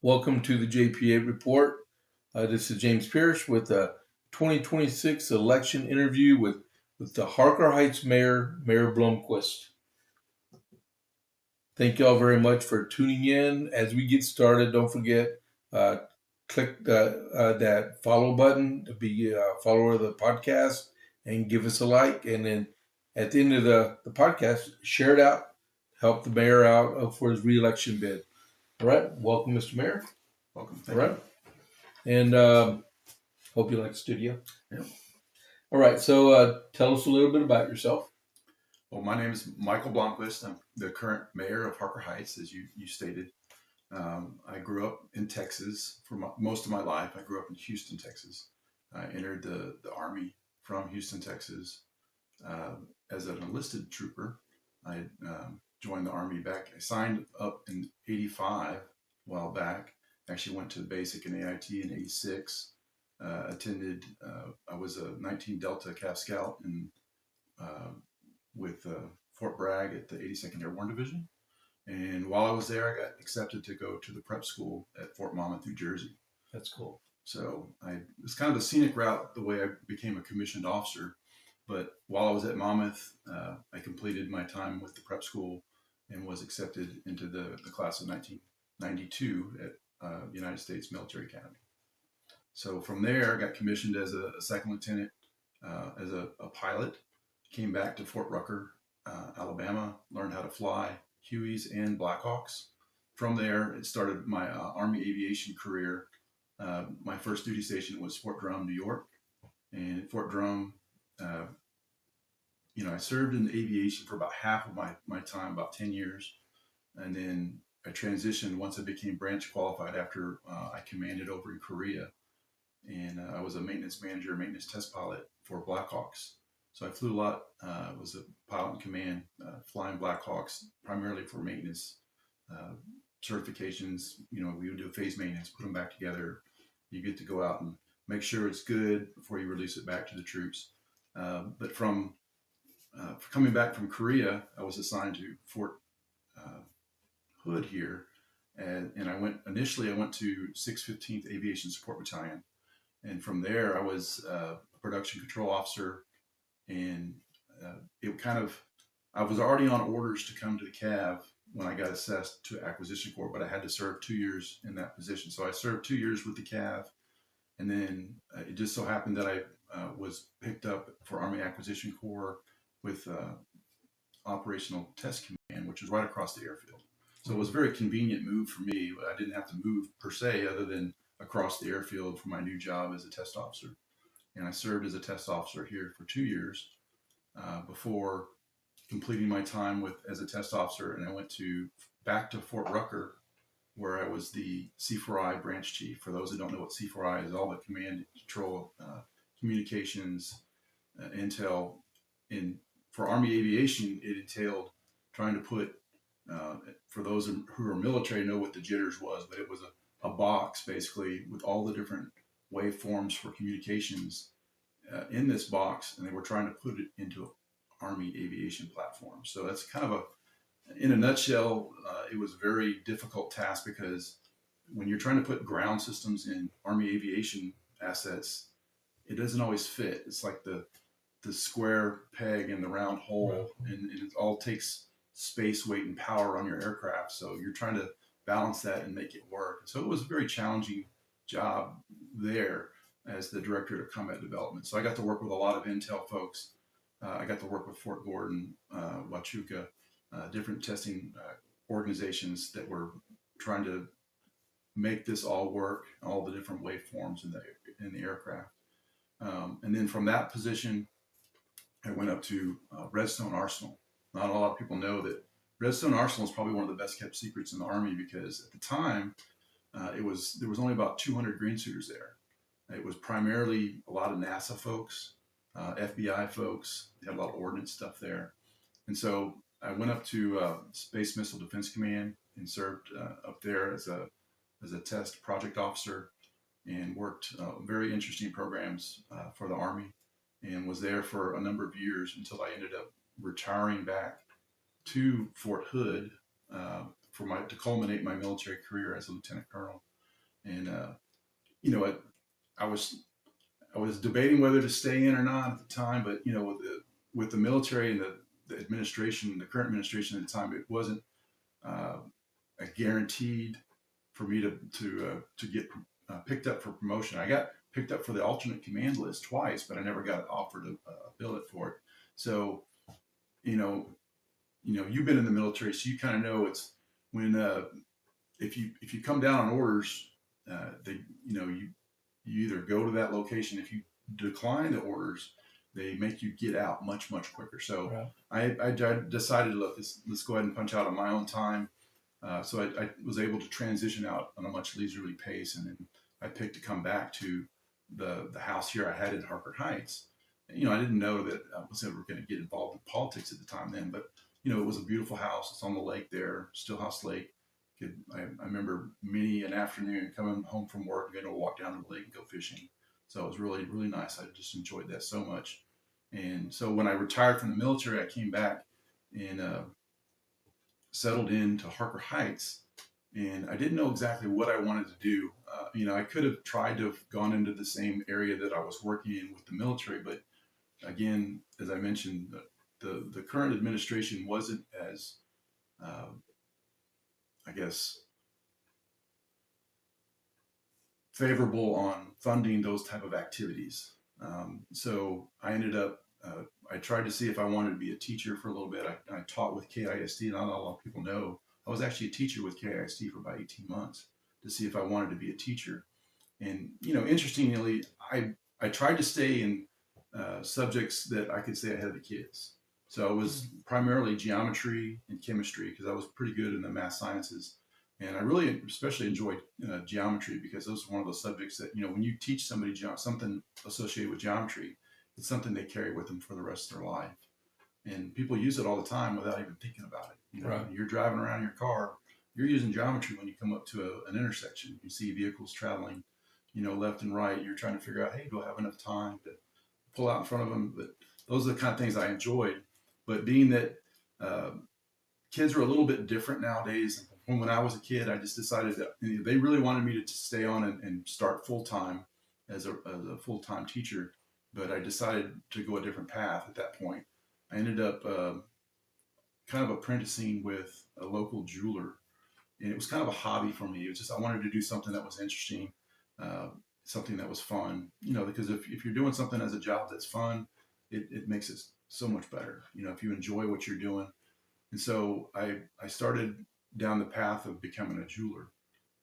Welcome to the JP8 Report. This is James Pierce with a 2026 election interview with the Harker Heights Mayor, Mayor Blomquist. Thank you all very much for tuning in. As we get started, don't forget, click that follow button to be a follower of the podcast and give us a like. And then at the end of the podcast, share it out, help the mayor out for his re-election bid. All right. Welcome, Mr. Mayor. Welcome. All right. And hope you like the studio. Yeah. All right. So tell us a little bit about yourself. Well, my name is Michael Blomquist. I'm the current mayor of Harker Heights, as you stated. I grew up in Texas for most of my life. I grew up in Houston, Texas. I entered the Army from Houston, Texas as an enlisted trooper. I joined the Army back. I signed up in '85 a while back. Actually went to the basic in AIT in '86. Attended, I was a 19 Delta Cav Scout with Fort Bragg at the 82nd Airborne Division. And while I was there, I got accepted to go to the prep school at Fort Monmouth, New Jersey. That's cool. So it's kind of the scenic route, the way I became a commissioned officer. But while I was at Monmouth, I completed my time with the prep school and was accepted into the class of 1992 at United States Military Academy. So from there, I got commissioned as a second lieutenant, as a pilot. Came back to Fort Rucker, Alabama, learned how to fly Hueys and Blackhawks. From there, it started my Army aviation career. My first duty station was Fort Drum, New York. And at Fort Drum, I served in aviation for about half of my time, about 10 years. And then I transitioned once I became branch qualified after I commanded over in Korea. And I was a maintenance manager, maintenance test pilot for Blackhawks. So I flew a lot, was a pilot in command, flying Blackhawks primarily for maintenance certifications. We would do phase maintenance, put them back together. You get to go out and make sure it's good before you release it back to the troops. But from coming back from Korea, I was assigned to Fort Hood here. And I went to 615th Aviation Support Battalion. And from there, I was a production control officer. And I was already on orders to come to the CAV when I got assessed to Acquisition Corps, but I had to serve 2 years in that position. So I served 2 years with the CAV, and then it just so happened that I was picked up for Army Acquisition Corps with Operational Test Command, which is right across the airfield. So it was a very convenient move for me. I didn't have to move per se, other than across the airfield for my new job as a test officer. And I served as a test officer here for 2 years before completing my time as a test officer. And I went back to Fort Rucker, where I was the C4I branch chief. For those that don't know what C4I is, all the command and control, communications, intel. For Army aviation, it entailed trying to put, for those who are military know what the jitters was, but it was a box basically with all the different waveforms for communications in this box, and they were trying to put it into an Army aviation platform. So that's kind of in a nutshell, it was a very difficult task, because when you're trying to put ground systems in Army aviation assets, it doesn't always fit. It's like the square peg in the round hole, and it all takes space, weight, and power on your aircraft. So you're trying to balance that and make it work. So it was a very challenging job there as the director of combat development. So I got to work with a lot of intel folks. I got to work with Fort Gordon, Huachuca, different testing organizations that were trying to make this all work, all the different waveforms in the aircraft. And then from that position, I went up to Redstone Arsenal. Not a lot of people know that Redstone Arsenal is probably one of the best kept secrets in the Army, because at the time, there was only about 200 green suiters there. It was primarily a lot of NASA folks, FBI folks. They had a lot of ordnance stuff there. And so I went up to Space Missile Defense Command and served up there as a test project officer, and worked very interesting programs for the Army, and was there for a number of years until I ended up retiring back to Fort Hood to culminate my military career as a lieutenant colonel. And you know, I was I was debating whether to stay in or not at the time, but you know, with the military and the administration, the current administration at the time, it wasn't uh, a guaranteed for me to get picked up for promotion. I got picked up for the alternate command list twice, but I never got offered a billet for it. So you know, you've been in the military, so you kind of know it's when if you come down on orders, they you either go to that location. If you decline the orders, they make you get out much quicker. So I decided, look, let's go ahead and punch out on my own time. So I was able to transition out on a much leisurely pace, and then I picked to come back to the house here I had in Harker Heights. You know, I didn't know that I was ever going to get involved in politics at the time then, but you know, it was a beautiful house. It's on the lake there, Stillhouse Lake. I remember many an afternoon coming home from work, going to walk down to the lake and go fishing. So it was really nice. I just enjoyed that so much. And so when I retired from the military, I came back and settled into Harker Heights. And I didn't know exactly what I wanted to do. You know, I could have tried to have gone into the same area that I was working in with the military, but again, as I mentioned, the current administration wasn't as uh, I guess favorable on funding those type of activities. So I ended up, I tried to see if I wanted to be a teacher for a little bit. I taught with KISD. Not a lot of people know I was actually a teacher with KISD for about 18 months to see if I wanted to be a teacher. And, you know, interestingly, I tried to stay in subjects that I could stay ahead of the kids. So it was primarily geometry and chemistry because I was pretty good in the math sciences. And I really especially enjoyed geometry because those were one of those subjects that, you know, when you teach somebody something associated with geometry, it's something they carry with them for the rest of their life. And people use it all the time without even thinking about it. You know, Right. you're driving around in your car, you're using geometry when you come up to an intersection. You see vehicles traveling, you know, left and right. You're trying to figure out, hey, do I have enough time to pull out in front of them? But those are the kind of things I enjoyed. But being that uh, kids are a little bit different nowadays. When I was a kid, I just decided that they really wanted me to stay on and start full time as a full time teacher. But I decided to go a different path at that point. I ended up kind of apprenticing with a local jeweler, and it was kind of a hobby for me. It was just I wanted to do something that was interesting, uh, something that was fun. You know, because if you're doing something as a job that's fun, it makes it so much better. You know, if you enjoy what you're doing. And so I started down the path of becoming a jeweler.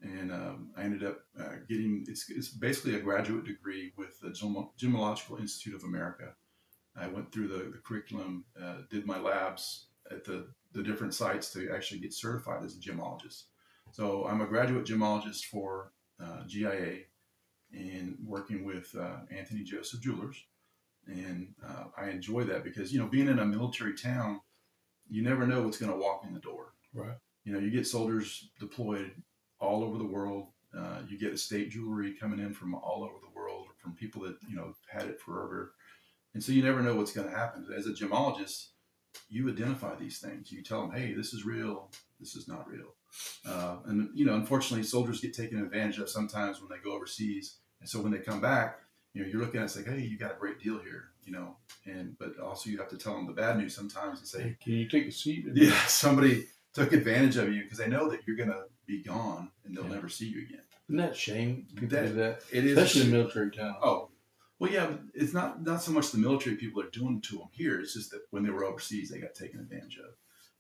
And I ended up getting, it's basically a graduate degree with the Gemological Institute of America. I went through the curriculum, did my labs at the different sites to actually get certified as a gemologist. So I'm a graduate gemologist for GIA and working with Anthony Joseph Jewelers. And I enjoy that because, you know, being in a military town, you never know what's going to walk in the door. Right. You know, you get soldiers deployed all over the world. You get estate jewelry coming in from all over the world from people that, you know, had it forever. And so you never know what's going to happen. As a gemologist, you identify these things. You tell them, hey, this is real. This is not real. And, you know, unfortunately, soldiers get taken advantage of sometimes when they go overseas. And so when they come back, you know, you're looking at it, it's like, hey, you got a great deal here, you know, but also you have to tell them the bad news sometimes and say, Hey, can you take a seat? yeah, somebody took advantage of you because they know that you're going to be gone and they'll Yeah. never see you again. Isn't that shame? People do that, It is, especially in military towns. oh, well, yeah, it's not so much the military people are doing to them here. It's just that when they were overseas, they got taken advantage of.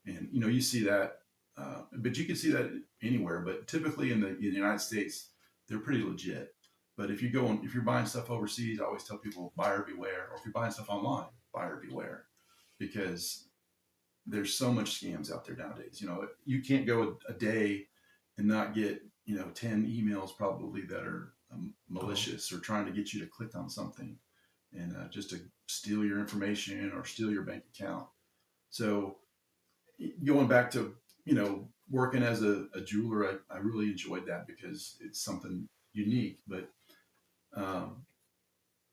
And, you know, you see that, but you can see that anywhere. But typically in the United States, they're pretty legit. But if you're buying stuff overseas, I always tell people buyer beware. Or if you're buying stuff online, buyer beware, because there's so much scams out there nowadays. You know, you can't go a day and not get, you know, 10 emails probably that are malicious or trying to get you to click on something and just to steal your information or steal your bank account. So going back to, you know, working as a jeweler, I really enjoyed that because it's something unique. But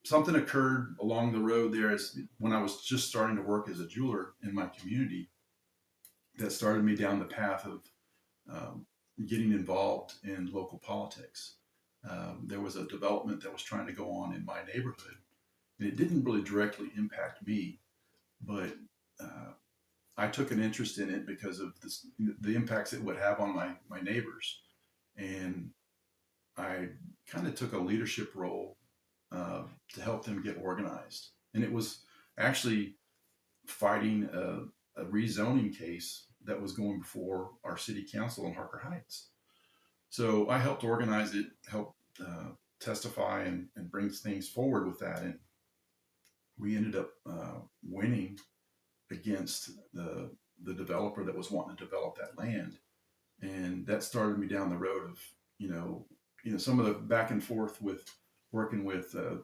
something occurred along the road there as when I was just starting to work as a jeweler in my community that started me down the path of getting involved in local politics. there was a development that was trying to go on in my neighborhood, and it didn't really directly impact me, but I took an interest in it because of the impacts it would have on my neighbors. And I kind of took a leadership role to help them get organized. And it was actually fighting a rezoning case that was going before our city council in Harker Heights. So I helped organize it, helped testify and bring things forward with that. And we ended up winning against the developer that was wanting to develop that land. And that started me down the road of, some of the back and forth with working with the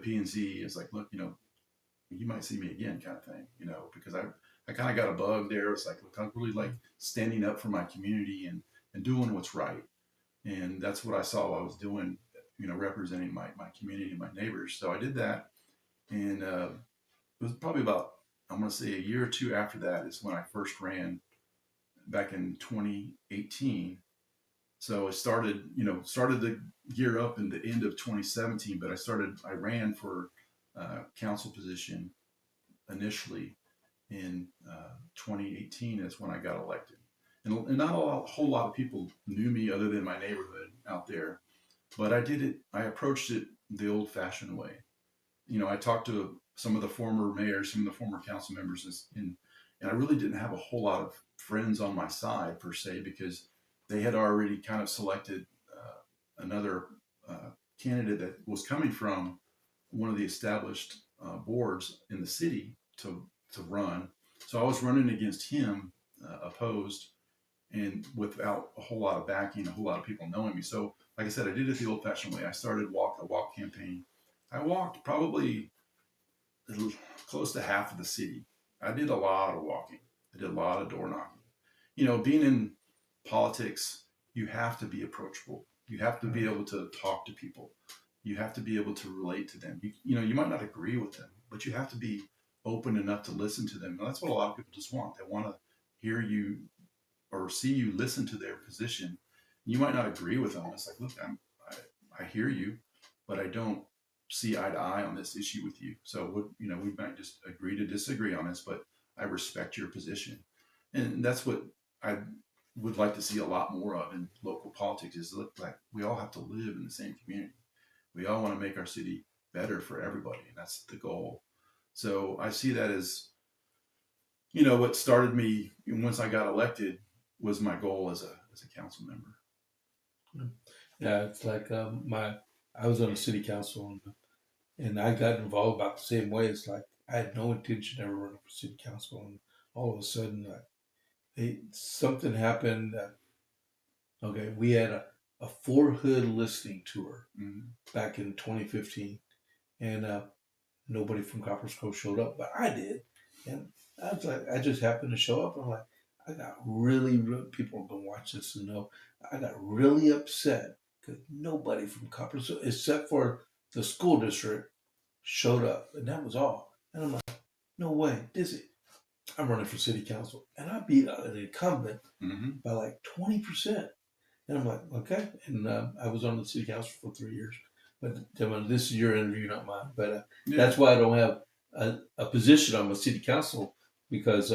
P&Z is like, look, you might see me again kind of thing, because I kind of got a bug there. It's like, look, I really like standing up for my community and doing what's right. And that's what I saw I was doing, representing my community and my neighbors. So I did that. And it was probably about, I'm going to say a year or two after that is when I first ran back in 2018. So it started to gear up in the end of 2017, but I ran for council position initially in 2018 is when I got elected. And not a whole lot of people knew me other than my neighborhood out there, but I approached it the old fashioned way. I talked to some of the former mayors, some of the former council members, and I really didn't have a whole lot of friends on my side per se, because they had already kind of selected another candidate that was coming from one of the established boards in the city to run. So I was running against him, opposed, and without a whole lot of backing, a whole lot of people knowing me. So, like I said, I did it the old-fashioned way. I started a walk campaign. I walked probably close to half of the city. I did a lot of walking. I did a lot of door knocking. Being in politics, you have to be approachable. You have to be able to talk to people. You have to be able to relate to them. You might not agree with them, but you have to be open enough to listen to them. And that's what a lot of people just want. They want to hear you or see you listen to their position. You might not agree with them. It's like, look, I hear you, but I don't see eye to eye on this issue with you. So we might just agree to disagree on this, but I respect your position. And that's what I would like to see a lot more of in local politics, is look like we all have to live in the same community. We all want to make our city better for everybody, and that's the goal. So I see that as, what started me once I got elected was my goal as a council member. Yeah, it's like I was on the city council and I got involved about the same way. It's like I had no intention of ever running for city council, and all of a sudden, something happened. Okay, we had a Fort Hood listening tour back in 2015, and nobody from Copperas Cove showed up, but I did, and I was like, I just happened to show up. I'm like, I got really people are gonna watch this and know I got really upset because nobody from Copperas, except for the school district, showed up, and that was all. And I'm like, no way, I'm running for city council, and I beat an incumbent by like 20%. And I'm like, okay. And I was on the city council for 3 years. But this is your interview, not mine. But that's why I don't have a position on the city council, because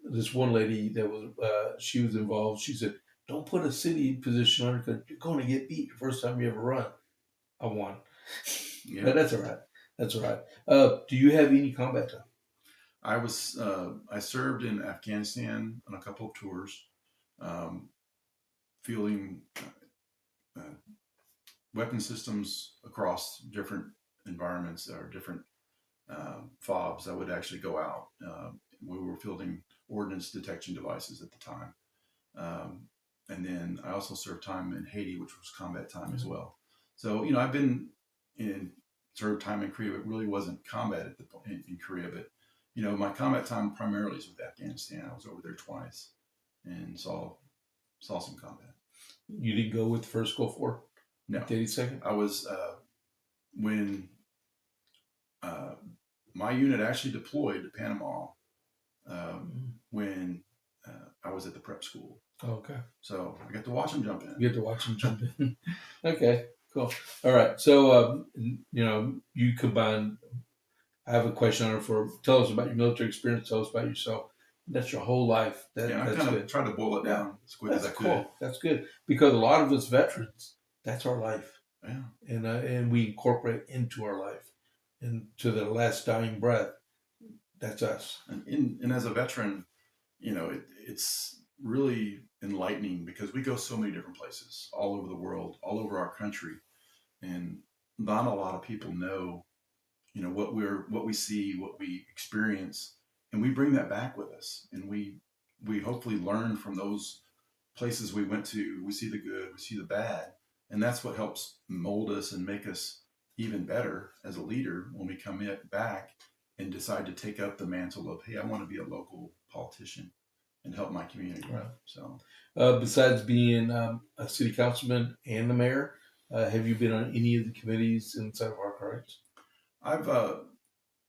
this one lady that was, she was involved. She said, don't put a city position on her because you're going to get beat the first time you ever run. I won. Yeah. But that's all right. That's all right. Do you have any combat time? I served in Afghanistan on a couple of tours, fielding weapon systems across different environments or different FOBs. I would actually go out. We were fielding ordnance detection devices at the time. And then I also served time in Haiti, which was combat time as well. So, I've been served time in Korea. It really wasn't combat in Korea, but my combat time primarily is with Afghanistan. I was over there twice and saw some combat. You didn't go with the first Gulf War? No. 82nd? I was, when my unit actually deployed to Panama when I was at the prep school. Okay. So I get to watch them jump in. You get to watch them jump in. Okay, cool. All right. So, you combine. I have a question on it for. Tell us about your military experience. Tell us about yourself. That's your whole life. Yeah, I That's kind of good. tried to boil it Yeah, down as quick as that's I could. cool. That's good because a lot of us veterans, that's our life, Yeah. and we incorporate into our life, and to the last dying breath. That's us. And as a veteran, it's really enlightening because we go so many different places all over the world, all over our country, and not a lot of people know, what we see, what we experience, and we bring that back with us, and we hopefully learn from those places we went to. We see the good, we see the bad, and that's what helps mold us and make us even better as a leader when we come back and decide to take up the mantle of, hey, I want to be a local politician and help my community. Right. So, Besides being a city councilman and the mayor, have you been on any of the committees inside of Harker Heights? I've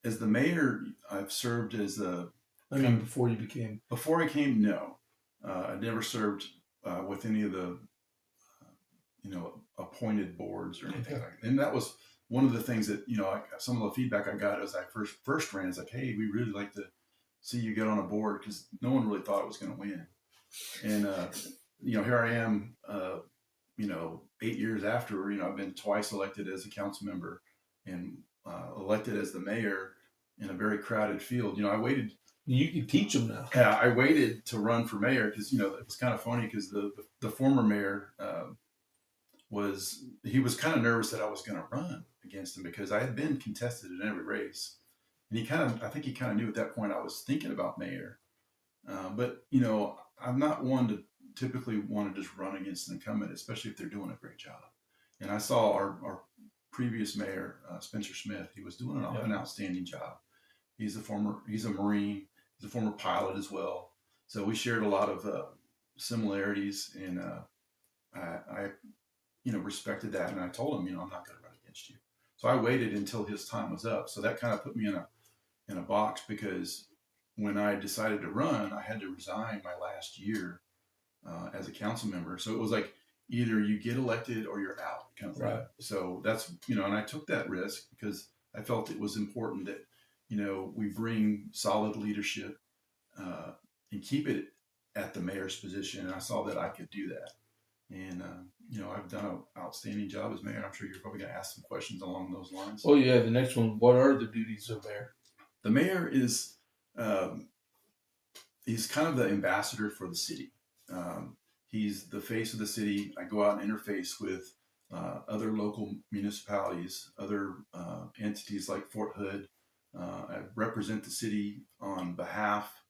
as the mayor, I've served as a. I mean, before you became. Before I came, no, I never served with any of the appointed boards or anything like that. And that was one of the things that, some of the feedback I got as I first ran is like, hey, we really like to see you get on a board, because no one really thought it was going to win. And here I am, 8 years after. I've been twice elected as a council member and elected as the mayor in a very crowded field. I waited. You can teach them now. Yeah, I waited to run for mayor because it was kind of funny because the former mayor was kind of nervous that I was going to run against him because I had been contested in every race, and I think he kind of knew at that point I was thinking about mayor, but I'm not one to typically want to just run against an incumbent, especially if they're doing a great job. And I saw our previous mayor, Spencer Smith. He was doing an outstanding job. He's a Marine. He's a former pilot as well. So we shared a lot of similarities, and I respected that. And I told him, I'm not going to run against you. So I waited until his time was up. So that kind of put me in a box, because when I decided to run, I had to resign my last year as a council member. So it was like either you get elected or you're out, kind of thing. Right. So that's, and I took that risk because I felt it was important that, we bring solid leadership and keep it at the mayor's position. And I saw that I could do that. And, I've done an outstanding job as mayor. I'm sure you're probably going to ask some questions along those lines. Oh, yeah. The next one, what are the duties of mayor? The mayor is, he's kind of the ambassador for the city. He's the face of the city. I go out and interface with other local municipalities, other entities like Fort Hood. I represent the city on behalf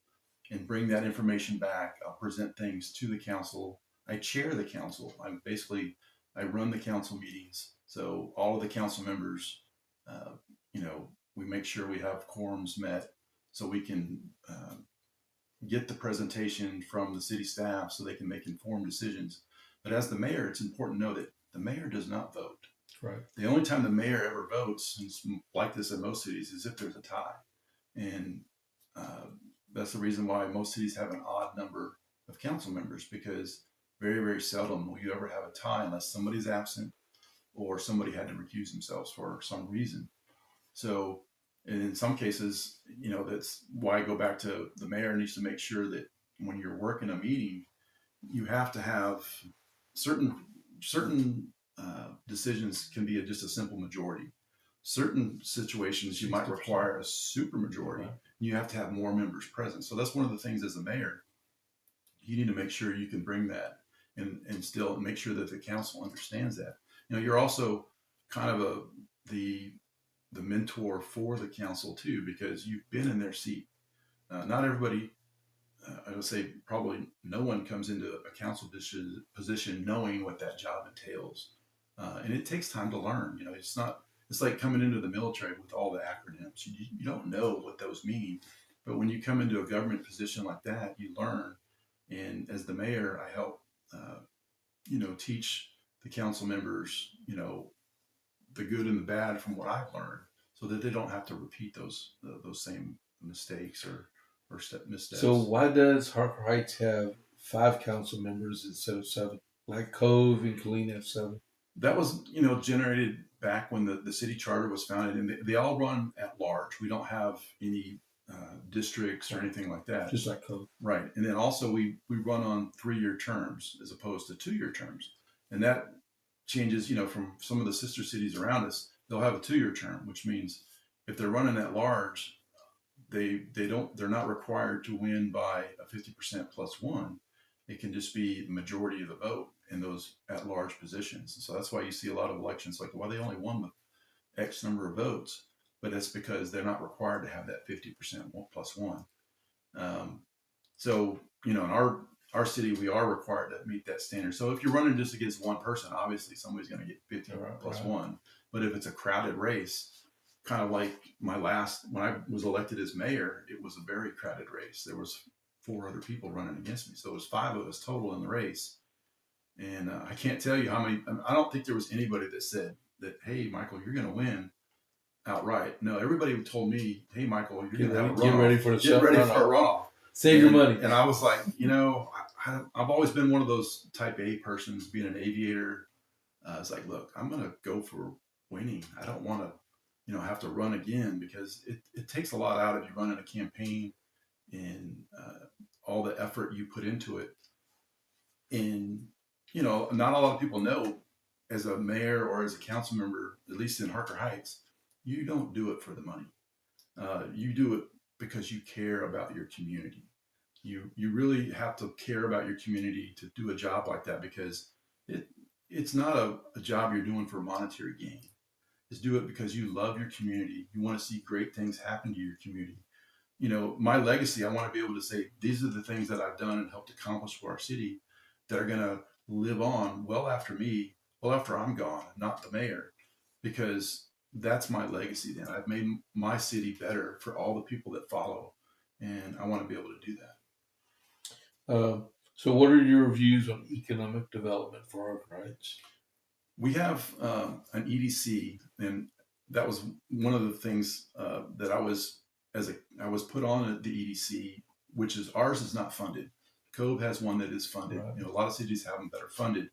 and bring that information back. I'll present things to the council. I chair the council. I run the council meetings. So all of the council members, we make sure we have quorums met so we can get the presentation from the city staff so they can make informed decisions. But as the mayor, it's important to know that the mayor does not vote. Right. The only time the mayor ever votes, and it's like this in most cities, is if there's a tie. And that's the reason why most cities have an odd number of council members, because very, very seldom will you ever have a tie unless somebody's absent or somebody had to recuse themselves for some reason. So in some cases, that's why I go back to the mayor needs to make sure that when you're working a meeting, you have to have certain decisions can be just a simple majority. Certain situations you might require a super majority. Right. You have to have more members present. So that's one of the things as a mayor, you need to make sure you can bring that and still make sure that the council understands that. You're also kind of the mentor for the council too, because you've been in their seat. Not everybody, I would say probably no one comes into a council position knowing what that job entails. And it takes time to learn. It's like coming into the military with all the acronyms. You don't know what those mean, but when you come into a government position like that, you learn. And as the mayor, I help, teach the council members, the good and the bad from what I've learned, so that they don't have to repeat those same mistakes or missteps. So why does Harker Heights have 5 council members instead of 7. Like Cove and Killeen have 7. That was, generated back when the city charter was founded, and they all run at large. We don't have any districts or anything like that. Just like Cove. Right. And then also we run on 3-year terms as opposed to 2-year terms. And that changes, from some of the sister cities around us, they'll have a 2-year term, which means if they're running at large, they're not required to win by a 50% plus 1. It can just be the majority of the vote in those at large positions. So that's why you see a lot of elections like, well, they only won with X number of votes, but that's because they're not required to have that 50% plus 1. So, in our city, we are required to meet that standard. So if you're running just against one person, obviously somebody's going to get 50 plus 1. But if it's a crowded race, kind of like when I was elected as mayor, it was a very crowded race. There was 4 other people running against me. So it was 5 of us total in the race. And I can't tell you how many, I don't think there was anybody that said that, hey, Michael, you're going to win outright. No, everybody told me, hey, Michael, you're going to have a runoff. Get ready for a runoff. Save your money. And I was like, I've always been one of those type A persons, being an aviator. It's like, look, I'm going to go for winning. I don't want to, have to run again, because it takes a lot out of you running a campaign and all the effort you put into it. And, not a lot of people know, as a mayor or as a council member, at least in Harker Heights, you don't do it for the money. You do it because you care about your community. You really have to care about your community to do a job like that, because it's not a job you're doing for monetary gain. It's do it because you love your community. You want to see great things happen to your community. My legacy, I want to be able to say, these are the things that I've done and helped accomplish for our city that are going to live on well after me, well after I'm gone, not the mayor, because that's my legacy. Then I've made my city better for all the people that follow, and I want to be able to do that. So what are your views on economic development for Harker Heights? We have an EDC, and that was one of the things that I was put on the EDC, which is ours is not funded. Cove has one that is funded. Right. A lot of cities have them that are funded,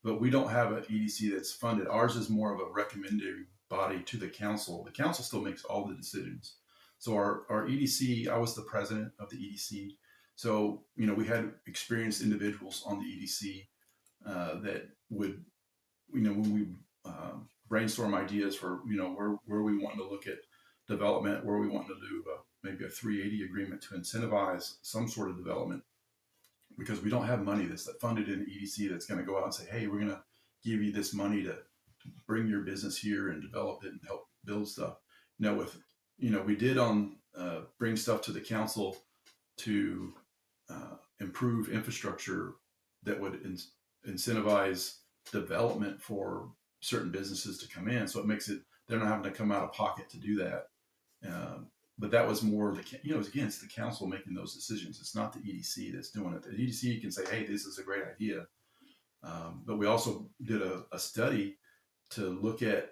but we don't have an EDC that's funded. Ours is more of a recommending body to the council. The council still makes all the decisions. So our EDC, I was the president of the EDC. So, we had experienced individuals on the EDC that would, when we brainstorm ideas for, where we want to look at development, where we want to do maybe a 380 agreement to incentivize some sort of development, because we don't have money that's funded in the EDC that's going to go out and say, hey, we're going to give you this money to bring your business here and develop it and help build stuff. We did bring stuff to the council to improve infrastructure that would incentivize development for certain businesses to come in. So it makes it, they're not having to come out of pocket to do that. But that was more it's the council making those decisions. It's not the EDC that's doing it. The EDC can say, hey, this is a great idea. But we also did a study to look at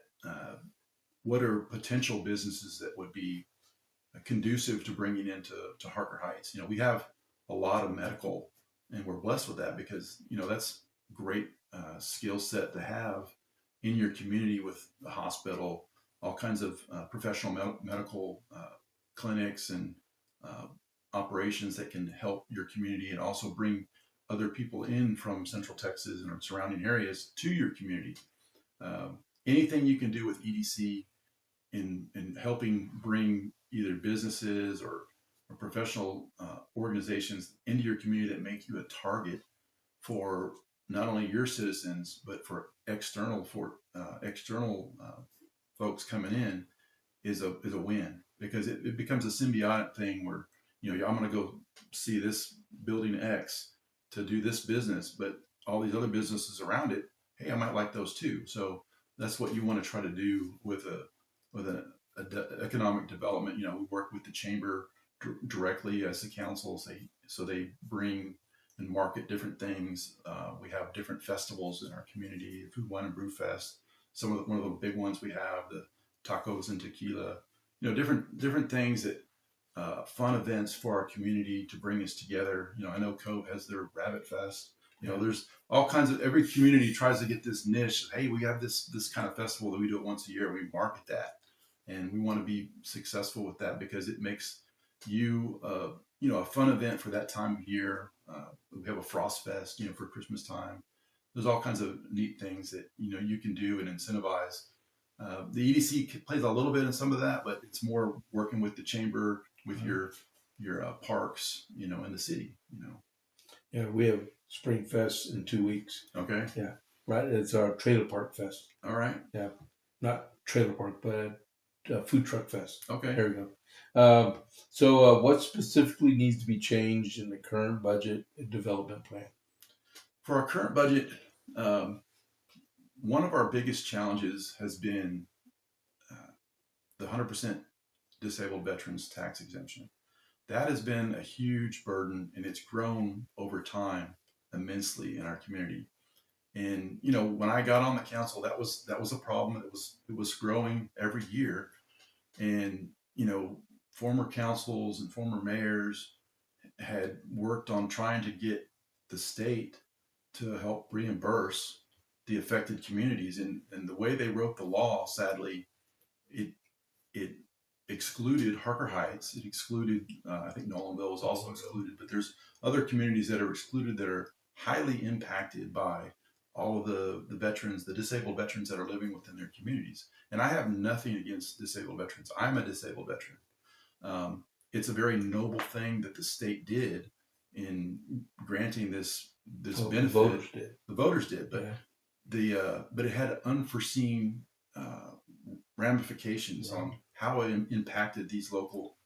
what are potential businesses that would be conducive to bringing into Harker Heights. We have a lot of medical, and we're blessed with that, because that's great skill set to have in your community, with the hospital, all kinds of professional medical clinics and operations that can help your community, and also bring other people in from Central Texas and surrounding areas to your community. Anything you can do with EDC in helping bring either businesses or professional organizations into your community that make you a target for not only your citizens, but for external folks coming in is a win, because it becomes a symbiotic thing where, I'm going to go see this building X to do this business, but all these other businesses around it, hey, I might like those too. So that's what you want to try to do with an economic development. We work with the chamber directly as the council, so they bring and market different things. We have different festivals in our community, Food, Wine, and Brew Fest. One of the big ones we have, the tacos and tequila. Different things that fun events for our community to bring us together. I know Cove has their Rabbit Fest. There's all kinds of, every community tries to get this niche. Hey, we have this kind of festival that we do it once a year. We market that, and we want to be successful with that because it makes you, a fun event for that time of year. We have a Frost Fest, for Christmas time. There's all kinds of neat things that you can do and incentivize. The EDC plays a little bit in some of that, but it's more working with the chamber, with your parks, in the city. Yeah, we have Spring Fest in 2 weeks. Okay. Yeah, right. It's our trailer park fest. All right. Yeah, not trailer park, but food truck fest. Okay. There we go. So, what specifically needs to be changed in the current budget and development plan? For our current budget, one of our biggest challenges has been the 100% disabled veterans tax exemption. That has been a huge burden, and it's grown over time immensely in our community. And when I got on the council, that was a problem. It was growing every year, and former councils and former mayors had worked on trying to get the state to help reimburse the affected communities, and the way they wrote the law, sadly, it excluded Harker Heights. It excluded, I think Nolanville was also excluded, but there's other communities that are excluded that are highly impacted by all of the veterans, the disabled veterans that are living within their communities. And I have nothing against disabled veterans. I'm a disabled veteran. It's a very noble thing that the state did in granting this benefit. The voters did, but but it had unforeseen ramifications on how it impacted these local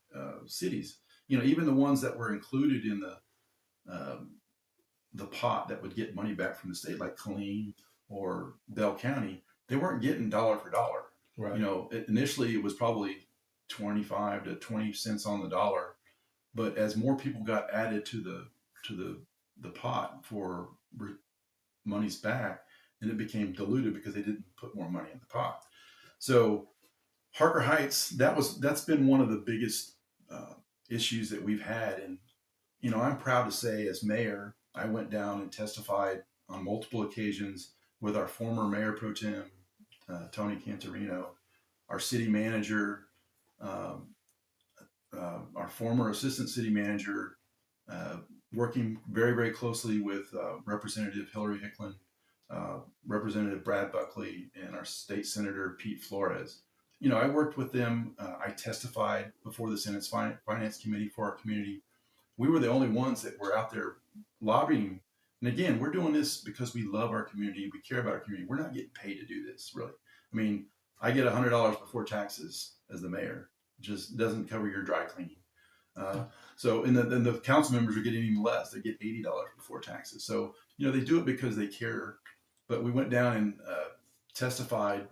cities. Even the ones that were included in the pot that would get money back from the state, like Killeen or Bell County, they weren't getting dollar for dollar. Right. Initially it was probably 25 to 20 cents on the dollar, but as more people got added to the pot for monies back, then it became diluted because they didn't put more money in the pot. So Harker Heights, that's been one of the biggest issues that we've had. And I'm proud to say, as mayor, I went down and testified on multiple occasions with our former mayor pro tem, Tony Cantorino, our city manager, our former assistant city manager, working very, very closely with Representative Hillary Hickland, Representative Brad Buckley, and our state senator, Pete Flores. I worked with them. I testified before the Senate's Finance Committee for our community. We were the only ones that were out there lobbying. And again, we're doing this because we love our community. We care about our community. We're not getting paid to do this, really. I mean, I get $100 before taxes as the mayor. It just doesn't cover your dry cleaning. So, and the council members are getting even less. They get $80 before taxes. So, they do it because they care. But we went down and testified.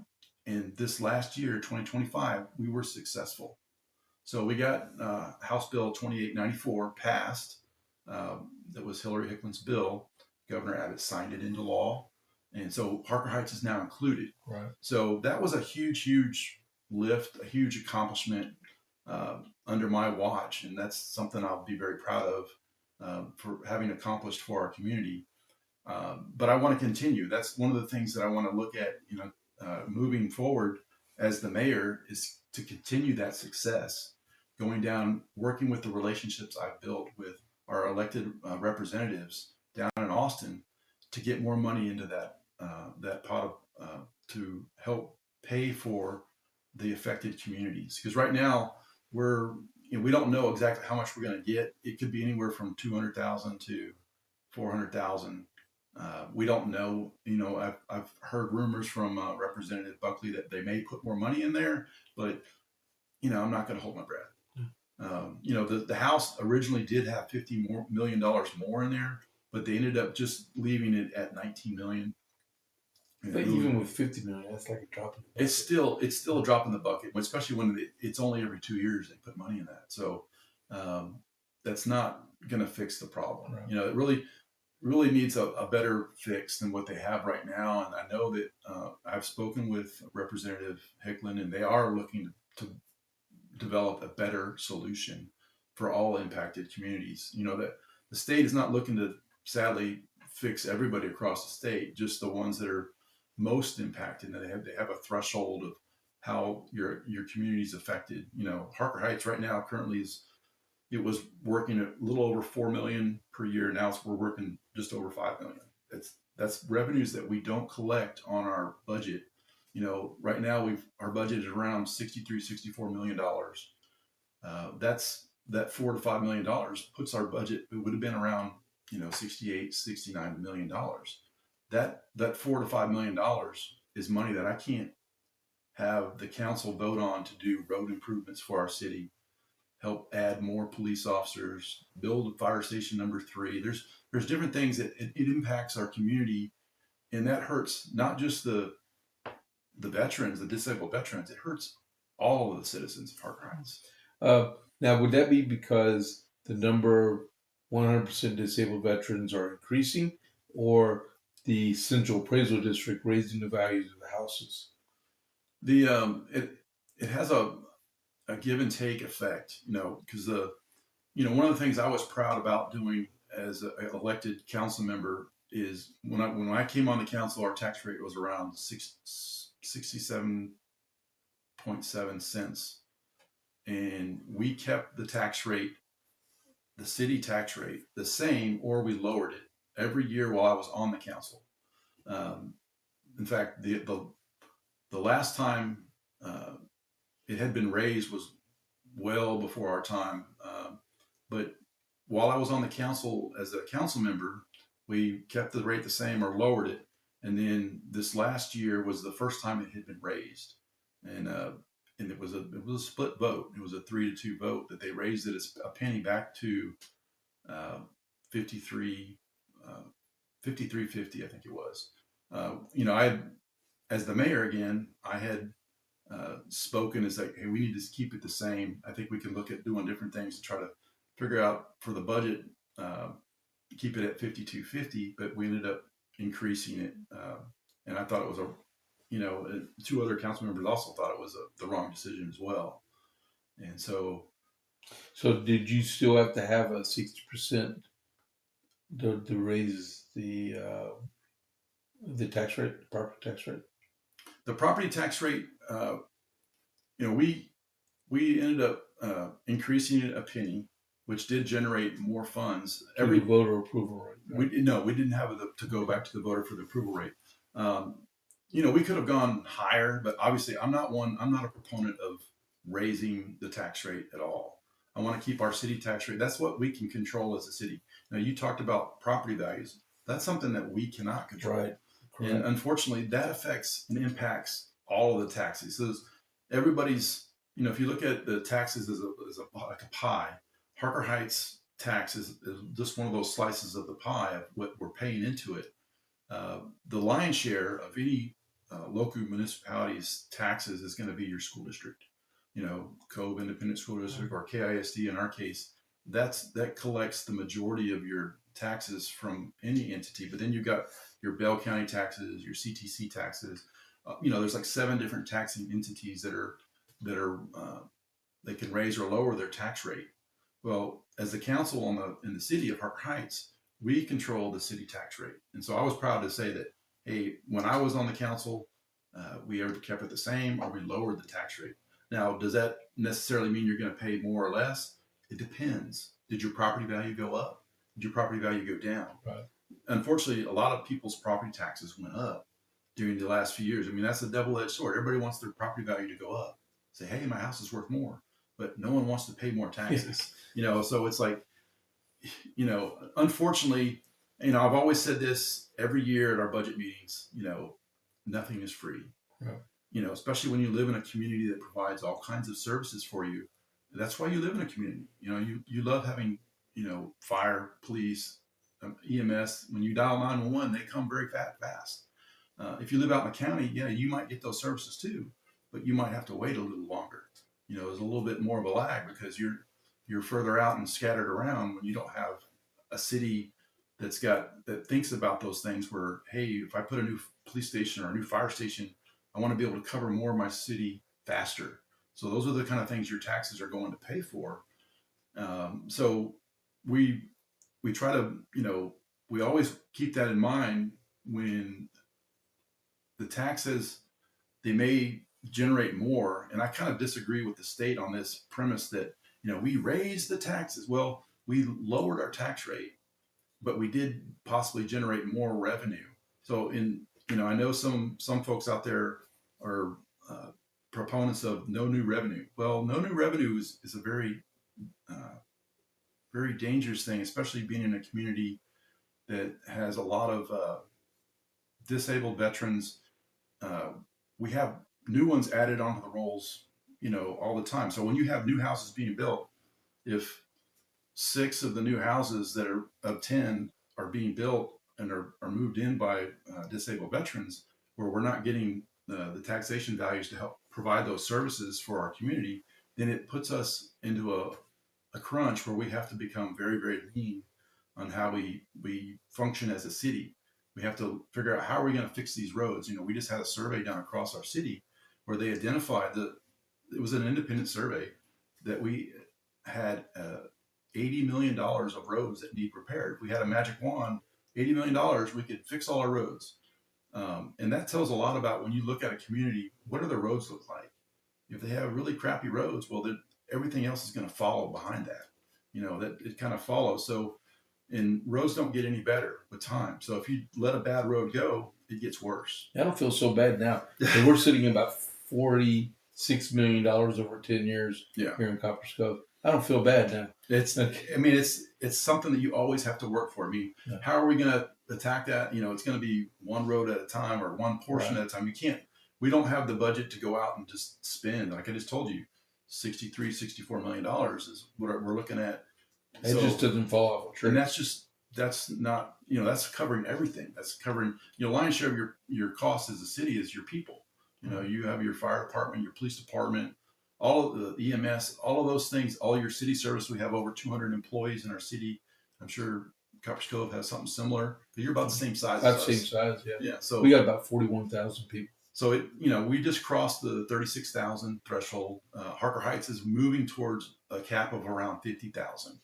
And this last year, 2025, we were successful. So we got House Bill 2894 passed. That was Hillary Hickland's bill. Governor Abbott signed it into law. And so Harker Heights is now included. Right. So that was a huge, huge lift, a huge accomplishment under my watch. And that's something I'll be very proud of for having accomplished for our community. But I want to continue. That's one of the things that I want to look at, moving forward as the mayor, is to continue that success, going down, working with the relationships I've built with our elected representatives down in Austin to get more money into that pot to help pay for the affected communities. Because right now we don't know exactly how much we're going to get. It could be anywhere from $200,000 to $400,000. We don't know. I've heard rumors from Representative Buckley that they may put more money in there, but I'm not going to hold my breath. The House originally did have $50 million more in there, but they ended up just leaving it at $19 million. But even with $50 million, that's like a drop in the bucket. It's still a drop in the bucket, especially when it's only every 2 years they put money in that. So that's not going to fix the problem. Right. It really needs a better fix than what they have right now. And I know that I've spoken with Representative Hickland, and they are looking to develop a better solution for all impacted communities. That the state is not looking to sadly fix everybody across the state, just the ones that are most impacted. And they have a threshold of how your community is affected. Harker Heights right now currently it was working at a little over 4 million per year. Now we're working just over 5 million. That's revenues that we don't collect on our budget. Right now our budget is around $63-64 million. That $4 to $5 million puts our budget. It would have been around 68-69 million dollars. That $4 to $5 million is money that I can't have the council vote on to do road improvements for our city, help add more police officers, build a fire station number 3. There's different things that it impacts our community, and that hurts not just the veterans, the disabled veterans. It hurts all of the citizens of Harker Heights. Now, would that be because the number of 100% disabled veterans are increasing, or the central appraisal district raising the values of the houses? It has a give and take effect, because one of the things I was proud about doing as an elected council member is when I came on the council, our tax rate was around 67.7 cents, and we kept the city tax rate, the same, or we lowered it every year while I was on the council. In fact, the last time it had been raised was well before our time. But while I was on the council as a council member, we kept the rate the same or lowered it. And then this last year was the first time it had been raised. And it was a split vote. It was a 3-2 vote that they raised it a penny back to 53.50, I think it was. As the mayor again, I had spoken as like, hey, we need to keep it the same. I think we can look at doing different things to try to figure out for the budget, keep it at 52.50, but we ended up increasing it. And I thought it was two other council members also thought it was the wrong decision as well. And so did you still have to have a 60% to raise the tax rate, the property tax rate? The property tax rate, we ended up increasing it a penny, which did generate more funds. Every voter approval rate. Right? We didn't have to go back to the voter for the approval rate. We could have gone higher, but obviously I'm not a proponent of raising the tax rate at all. I want to keep our city tax rate. That's what we can control as a city. Now, you talked about property values. That's something that we cannot control. Right. Correct. And unfortunately, that affects and impacts all of the taxes. So everybody's, if you look at the taxes as like a pie, Harker Heights tax is just one of those slices of the pie of what we're paying into it. The lion's share of any local municipality's taxes is going to be your school district. Cove Independent School District, or KISD in our case, that collects the majority of your taxes from any entity. But then you've got your Bell County taxes, your CTC taxes. There's like 7 different taxing entities that are they can raise or lower their tax rate. Well, as the council in the city of Harker Heights, we control the city tax rate. And so I was proud to say that, hey, when I was on the council, we either kept it the same or we lowered the tax rate. Now, does that necessarily mean you're going to pay more or less? It depends. Did your property value go up? Did your property value go down? Right. Unfortunately, a lot of people's property taxes went up during the last few years. I mean, that's a double-edged sword. Everybody wants their property value to go up. Say, hey, my house is worth more. But no one wants to pay more taxes. So it's like, unfortunately, I've always said this every year at our budget meetings, nothing is free. Yeah. Especially when you live in a community that provides all kinds of services for you. That's why you live in a community. You love having, fire, police, EMS. When you dial 911, they come very fast. If you live out in the county, yeah, you might get those services too, but you might have to wait a little longer. There's a little bit more of a lag because you're further out and scattered around when you don't have a city that thinks about those things where, hey, if I put a new police station or a new fire station, I want to be able to cover more of my city faster. So those are the kind of things your taxes are going to pay for. So we try to, we always keep that in mind when the taxes, they may generate more. And I kind of disagree with the state on this premise that, we raised the taxes. Well, we lowered our tax rate, but we did possibly generate more revenue. So I know some folks out there are proponents of no new revenue. Well, no new revenue is a very, very dangerous thing, especially being in a community that has a lot of disabled veterans. We have new ones added onto the rolls, all the time. So when you have new houses being built, if 6 of the new houses that are of 10 are being built and are moved in by disabled veterans, where we're not getting the taxation values to help provide those services for our community, then it puts us into a crunch where we have to become very, very lean on how we function as a city. We have to figure out how are we going to fix these roads. We just had a survey done across our city where they identified it was an independent survey that we had $80 million of roads that need repaired. If we had a magic wand, $80 million, we could fix all our roads. And that tells a lot about when you look at a community, what do the roads look like? If they have really crappy roads, well, then everything else is going to follow behind that. That it kind of follows. So, and roads don't get any better with time. So if you let a bad road go, it gets worse. I don't feel so bad now. So we're sitting at about $46 million over 10 years here in Copper Cove. I don't feel bad now. It's something that you always have to work for. How are we going to attack that? It's going to be one road at a time or one portion at a time. We don't have the budget to go out and just spend. Like I just told you, $64 million is what we're looking at. It just doesn't fall off a tree. And that's not, that's covering everything. That's covering, lion's share of your cost as a city is your people. You have your fire department, your police department, all of the EMS, all of those things, all your city service. We have over 200 employees in our city. I'm sure Copper Cove has something similar. You're about the same size. About the same size, yeah. Yeah. So we got about 41,000 people. So we just crossed the 36,000 threshold. Harker Heights is moving towards a cap of around 50,000.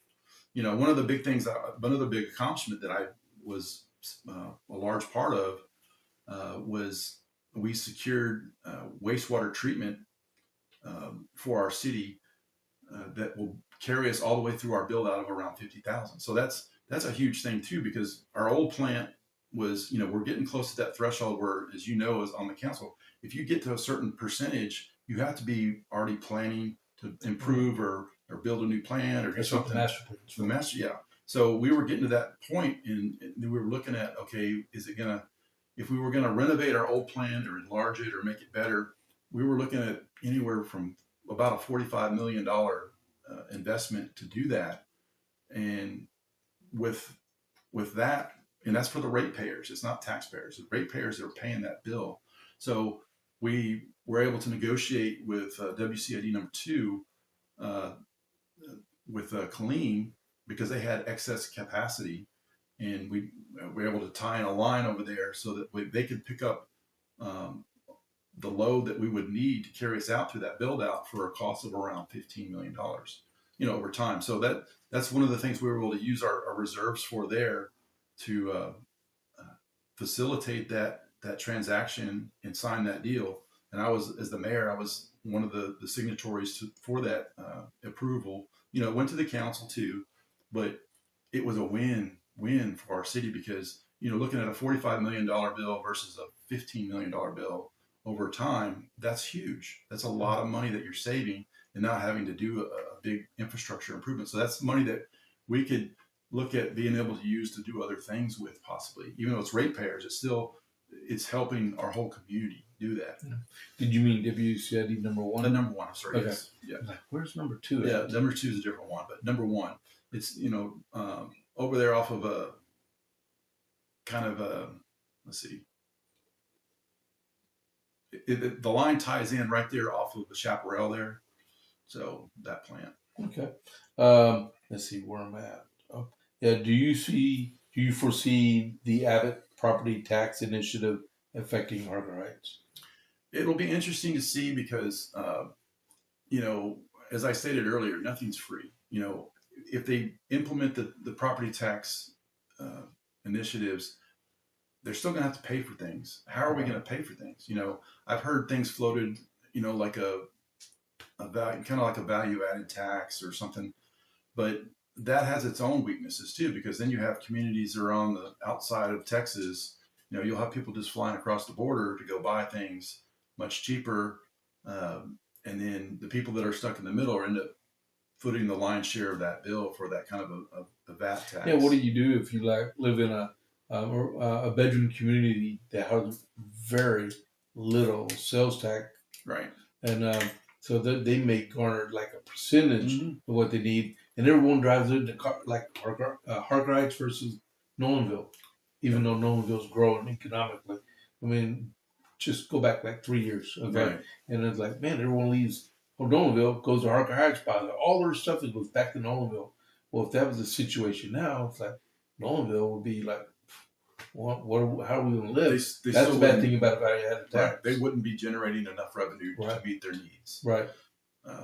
One of the big things, one of the big accomplishment that I was a large part of was we secured wastewater treatment for our city that will carry us all the way through our build out of around 50,000. So that's a huge thing too, because our old plant was, we're getting close to that threshold where, as is on the council, if you get to a certain percentage, you have to be already planning to improve or build a new plant or do something. The master, yeah. So we were getting to that point, and we were looking at, okay, if we were gonna renovate our old plant or enlarge it or make it better, we were looking at anywhere from about a $45 million investment to do that, and with that, and that's for the ratepayers. It's not taxpayers. The ratepayers are paying that bill. So we were able to negotiate with WCID number 2 with Colleen, because they had excess capacity, and we were able to tie in a line over there so that they could pick up the load that we would need to carry us out through that build out for a cost of around $15 million, over time. So that's one of the things we were able to use our reserves for there to facilitate that transaction and sign that deal. And I was, as the mayor, I was one of the signatories for that approval. It went to the council too, but it was a win for our city, because, looking at a $45 million bill versus a $15 million bill over time, that's huge. That's a lot of money that you're saving and not having to do a big infrastructure improvement. So that's money that we could look at being able to use to do other things with, possibly. Even though it's ratepayers, it's helping our whole community do that. Did you mean WCID number 1? The number 1, I'm sorry. Okay. Yes. Yeah. Where's number 2? Yeah, number 2 is a different one, but number 1, it's over there off of a kind of a, let's see. The line ties in right there off of the chaparral there. So that plant. Okay. Let's see where I'm at. Oh, yeah. Do you foresee the Abbott property tax initiative affecting Harker Heights? It'll be interesting to see, because, as I stated earlier, nothing's free. if they implement the property tax initiatives, they're still going to have to pay for things. How are we going to pay for things? I've heard things floated, like a value, kind of like a value added tax or something, but that has its own weaknesses too, because then you have communities that are on the outside of Texas. You'll have people just flying across the border to go buy things much cheaper. And then the people that are stuck in the middle are end up footing the lion's share of that bill for that kind of a VAT tax. Yeah, what do you do if you live in a bedroom community that has very little sales tax? Right. And so they may garner like a percentage of what they need, and everyone drives it in the car, like Harker Heights versus Nolanville, even though Nolanville's growing economically. I mean, just go back like 3 years, okay? Right. And it's like, man, everyone leaves Nolanville, goes to Harker Heights, buys all their stuff that goes back to Nolanville. Well, if that was the situation now, it's like Nolanville would be like, how are we going to live? That's the bad thing about value-added tax. Right. They wouldn't be generating enough revenue to meet their needs. Right.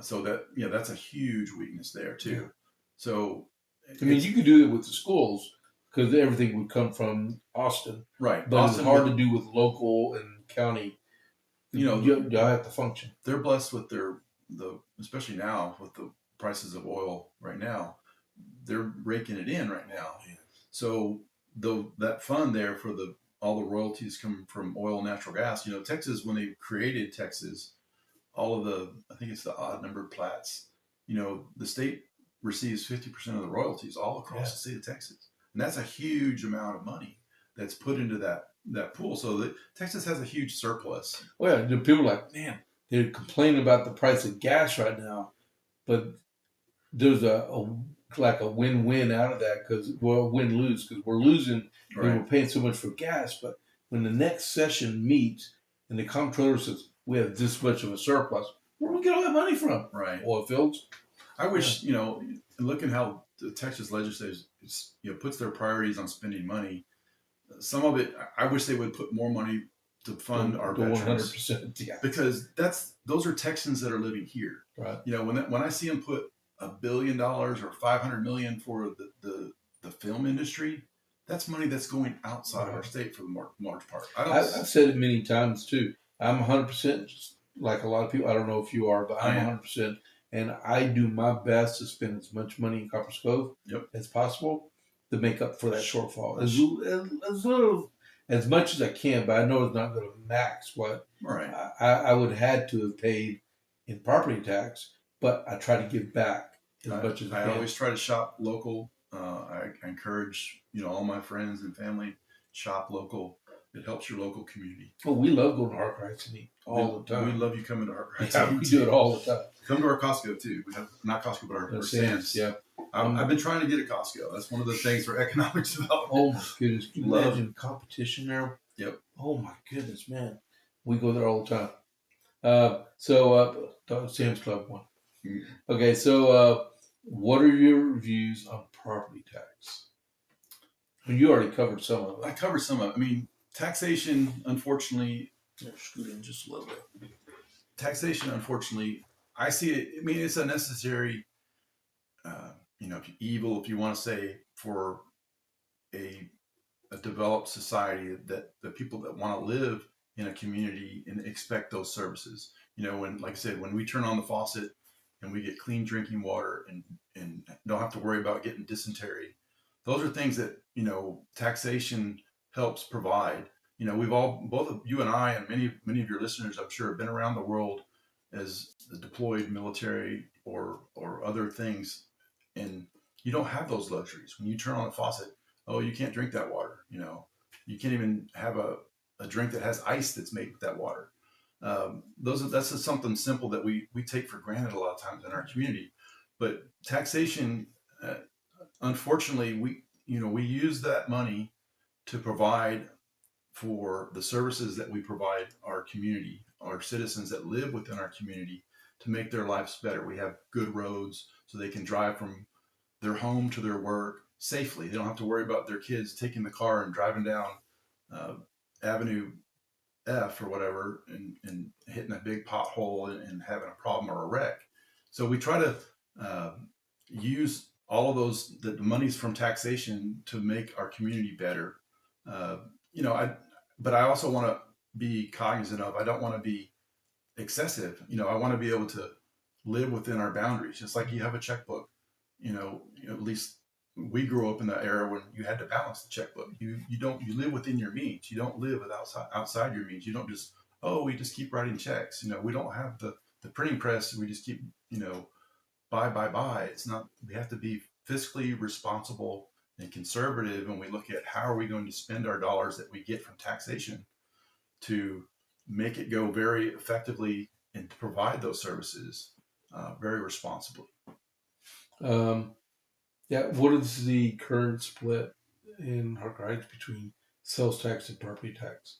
So that's a huge weakness there too. Yeah. So, I mean, you could do it with the schools because everything would come from Austin. Right. But Austin, it's hard to do with local and county. You have to function. They're blessed with especially now with the prices of oil right now, they're raking it in right now. Yeah. So that fund there for all the royalties come from oil and natural gas. Texas, when they created Texas, all of I think it's the odd numbered plats, the state receives 50% of the royalties all across the state of Texas. And that's a huge amount of money that's put into that pool. So Texas has a huge surplus. Well, yeah, the people are like, man, they're complaining about the price of gas right now, but there's a win-win out of that because win-lose because we're losing and we're paying so much for gas. But when the next session meets and the comptroller says we have this much of a surplus, where do we get all that money from? Right, oil fields. I wish look at how the Texas legislature puts their priorities on spending money. Some of it, I wish they would put more money to fund our veterans. 100%, yeah. Because those are Texans that are living here. Right. When I see them put $1 billion or $500 million for the film industry, that's money that's going outside of our state for the large part. I've said it many times too. I'm 100%, just like a lot of people. I don't know if you are, but I'm 100%, and I do my best to spend as much money in Copper Cove as possible to make up for that shortfall. As much as I can, but I know it's not going to max what I would have had to have paid in property tax, but I try to give back as much as I can. I always try to shop local. I encourage all my friends and family shop local. It helps your local community. Oh, we love going to Harker Heights and eat all the time. We love you coming to Harker Heights. Yeah, we do it all the time. Come to our Costco too. We have not Costco, but our Sam's. Yeah. I've been trying to get a Costco. That's one of the things for economic development. Oh my goodness! Can you imagine competition there? Yep. Oh my goodness, man! We go there all the time. Sam's Club one. Mm-hmm. Okay, so what are your views on property tax? You already covered some of it. I covered some of it. I mean, taxation, unfortunately, scoot in just a little bit. Taxation, unfortunately, I see it. I mean, it's a necessary, evil, if you want to say, for a developed society that the people that want to live in a community and expect those services. Like I said, when we turn on the faucet and we get clean drinking water and don't have to worry about getting dysentery, those are things that, taxation helps provide. Both of you and I and many of your listeners, I'm sure, have been around the world as a deployed military or other things, and you don't have those luxuries. When you turn on the faucet, you can't drink that water. You can't even have a drink that has ice that's made with that water. That's just something simple that we take for granted a lot of times in our community. But taxation, unfortunately, we use that money to provide for the services that we provide our community, our citizens that live within our community, to make their lives better. We have good roads so they can drive from their home to their work safely. They don't have to worry about their kids taking the car and driving down Avenue F or whatever and hitting a big pothole and having a problem or a wreck. So we try to use all of those, the monies from taxation to make our community better. Uh, but I also want to be cognizant of, I don't want to be excessive. I want to be able to live within our boundaries, just like you have a checkbook. At least we grew up in the era when you had to balance the checkbook. You live within your means. You don't live outside your means. You don't just, oh, we just keep writing checks. We don't have the printing press. We just keep, buy. It's not. We have to be fiscally responsible and conservative when we look at how are we going to spend our dollars that we get from taxation to make it go very effectively and to provide those services very responsibly. Yeah, what is the current split in Harker Heights between sales tax and property tax?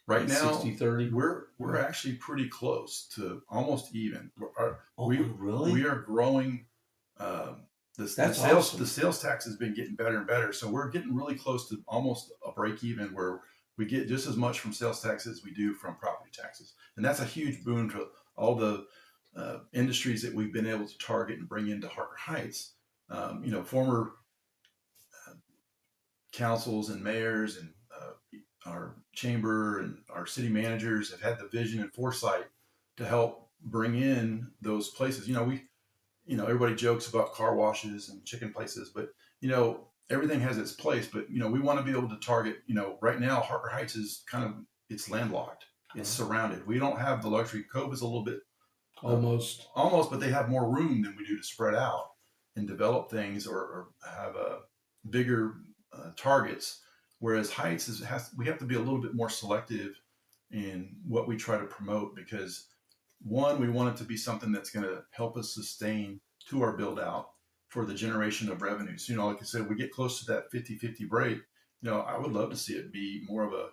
Right now, 60-30? We're actually pretty close to almost even. Really? We are growing. The sales tax has been getting better and better, so we're getting really close to almost a break even where we get just as much from sales tax as we do from property taxes, and that's a huge boon to all the industries that we've been able to target and bring into Harker Heights. Former councils and mayors and our chamber and our city managers have had the vision and foresight to help bring in those places. Everybody jokes about car washes and chicken places, but everything has its place. But we want to be able to target. Right now Harker Heights is it's landlocked. It's surrounded. We don't have the luxury. Cove is a little bit almost, but they have more room than we do to spread out and develop things or have bigger targets. Whereas Heights we have to be a little bit more selective in what we try to promote, because one, we want it to be something that's going to help us sustain to our build out for the generation of revenues. Like I said, we get close to that 50-50 break. I would love to see it be more of a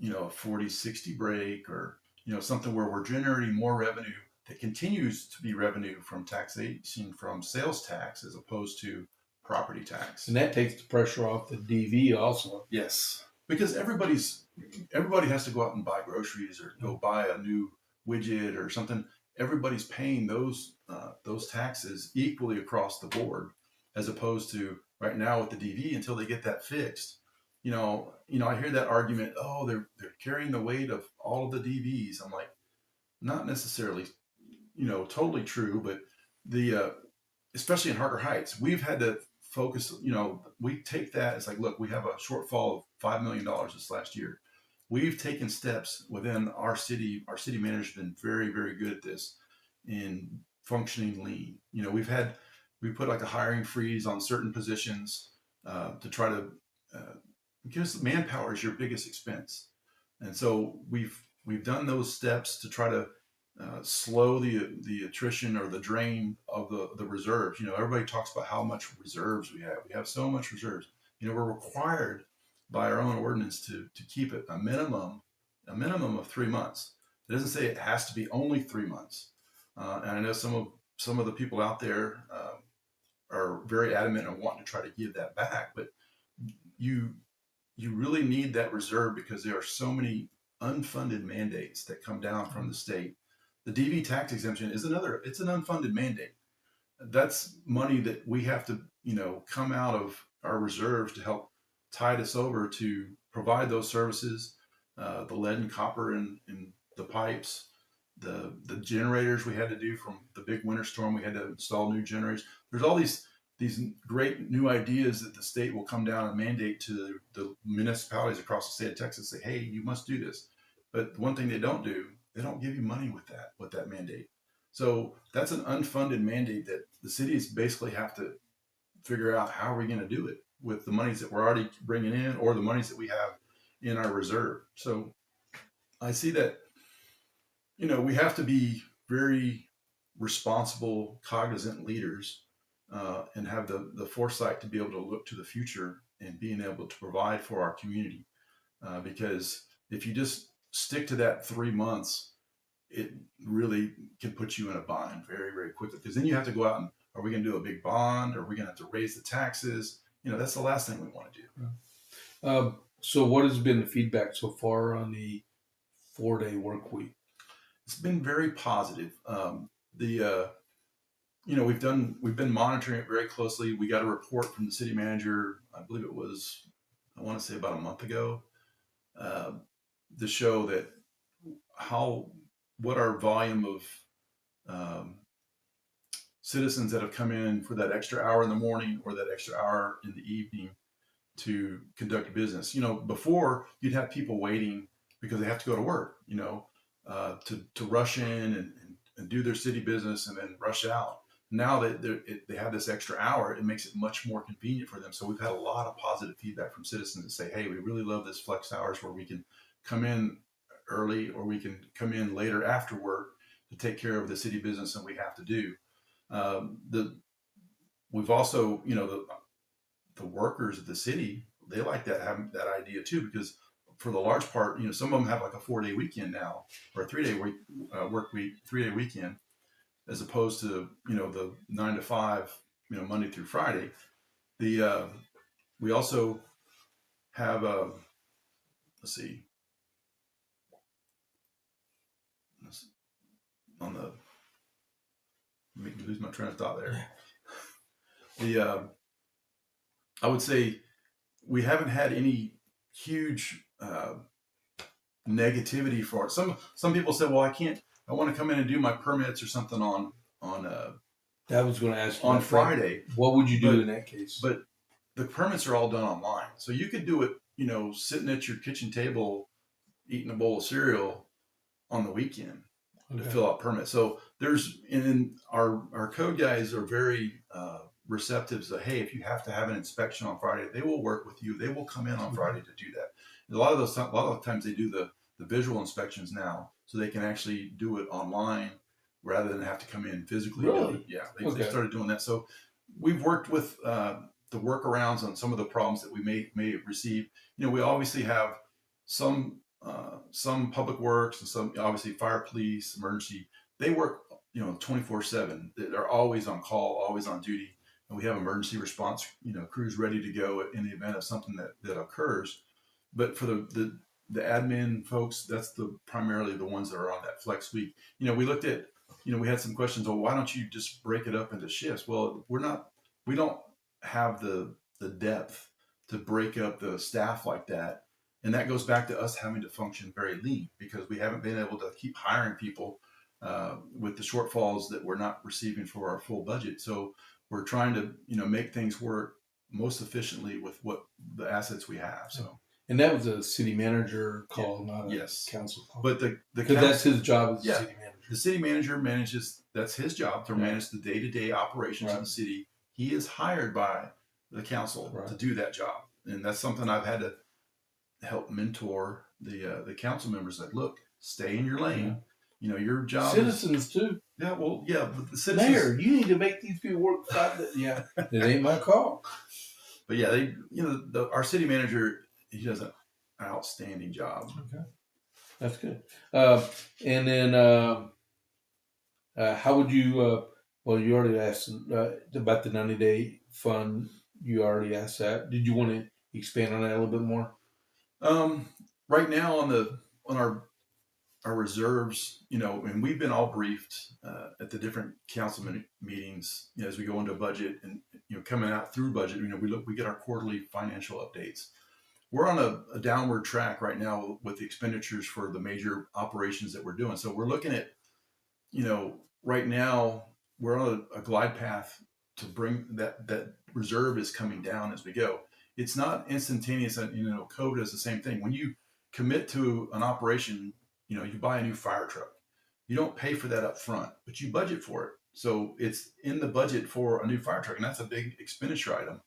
40-60 break, or something where we're generating more revenue that continues to be revenue from taxation, from sales tax, as opposed to property tax. And that takes the pressure off the DV also. Yes, because everybody has to go out and buy groceries or go buy a new widget or something. Everybody's paying those taxes equally across the board, as opposed to right now with the DV until they get that fixed. I hear that argument. Oh, they're carrying the weight of all of the DVs. I'm like, not necessarily, totally true, but especially in Harker Heights, we've had to focus. We take that. It's like, look, we have a shortfall of $5 million this last year. We've taken steps within our city. Our city manager has been very, very good at this in functioning lean. We put like a hiring freeze on certain positions to try to, because manpower is your biggest expense. And so we've done those steps to try to slow the attrition or the drain of the reserves. Everybody talks about how much reserves we have. We have so much reserves. We're required by our own ordinance to keep it a minimum of 3 months. It doesn't say it has to be only 3 months. And I know some of the people out there are very adamant and want to try to give that back, but you really need that reserve, because there are so many unfunded mandates that come down from the state. The DV tax exemption is it's an unfunded mandate. That's money that we have to, come out of our reserves to help tide us over to provide those services, the lead and copper in the pipes, the generators we had to do from the big winter storm. We had to install new generators. There's all these great new ideas that the state will come down and mandate to the municipalities across the state of Texas. Say, hey, you must do this. But one thing they don't do, they don't give you money with that mandate. So that's an unfunded mandate that the cities basically have to figure out, how are we going to do it with the monies that we're already bringing in or the monies that we have in our reserve. So I see that, we have to be very responsible, cognizant leaders and have the foresight to be able to look to the future and being able to provide for our community. Because if you just stick to that 3 months, it really can put you in a bind very, very quickly. Because then you have to go out and, are we going to do a big bond? Are we going to have to raise the taxes? That's the last thing we want to do. So what has been the feedback so far on the 4-day work week? It's been very positive. we've been monitoring it very closely. We got a report from the city manager, I believe it was, I want to say about a month ago, uh, to show that what our volume of um, citizens that have come in for that extra hour in the morning or that extra hour in the evening to conduct business. Before you'd have people waiting because they have to go to work, to rush in and do their city business and then rush out. Now that they have this extra hour, it makes it much more convenient for them. So we've had a lot of positive feedback from citizens that say, hey, we really love this flex hours where we can come in early or we can come in later after work to take care of the city business that we have to do. The We've also, the workers of the city, they like having that idea too, because for the large part, some of them have like a 4-day weekend now or a 3-day work week, 3-day weekend, as opposed to, the 9 to 5, Monday through Friday. We also have, let's see, on the, make me lose my train of thought there. I would say we haven't had any huge negativity for it. Some people say, well, I want to come in and do my permits or something on That was going to ask you on about that. Friday. What would you do in that case? But the permits are all done online, so you could do it, sitting at your kitchen table, eating a bowl of cereal on the weekend to fill out permits. So and our code guys are very receptive. So hey, if you have to have an inspection on Friday, they will work with you. They will come in on Friday to do that. And a lot of times they do the visual inspections now, so they can actually do it online rather than have to come in physically. Really? Yeah, they started doing that. So we've worked with the workarounds on some of the problems that we may receive. We obviously have some public works and some obviously fire, police, emergency. They work 24/7. They're always on call, always on duty, and we have emergency response crews ready to go in the event of something that occurs. But for the admin folks, that's primarily the ones that are on that flex week. We looked at, we had some questions. Well, why don't you just break it up into shifts? Well, we don't have the depth to break up the staff like that. And that goes back to us having to function very lean because we haven't been able to keep hiring people with the shortfalls that we're not receiving for our full budget. So we're trying to, make things work most efficiently with what the assets we have. So. And that was a city manager call, not a council call. But because that's his job as a city manager. The city manager that's his job to manage the day-to-day operations of the city. He is hired by the council to do that job. And that's something I've had to help mentor the council members. Like, look, stay in your lane. Your job. Citizens too. Yeah, well, yeah, but the citizens. Mayor, you need to make these people work 5 days. Yeah, it ain't my call. But yeah, our city manager, he does an outstanding job. Okay, that's good. And then, how would you? Well, you already asked about the 90-day fund. You already asked that. Did you want to expand on that a little bit more? Right now on our reserves, and we've been all briefed at the different council meetings as we go into budget and coming out through budget. We get our quarterly financial updates. We're on a downward track right now with the expenditures for the major operations that we're doing. So we're looking at, right now we're on a glide path to bring that reserve is coming down as we go. It's not instantaneous. COVID is the same thing. When you commit to an operation, you buy a new fire truck. You don't pay for that up front, but you budget for it. So it's in the budget for a new fire truck, and that's a big expenditure item.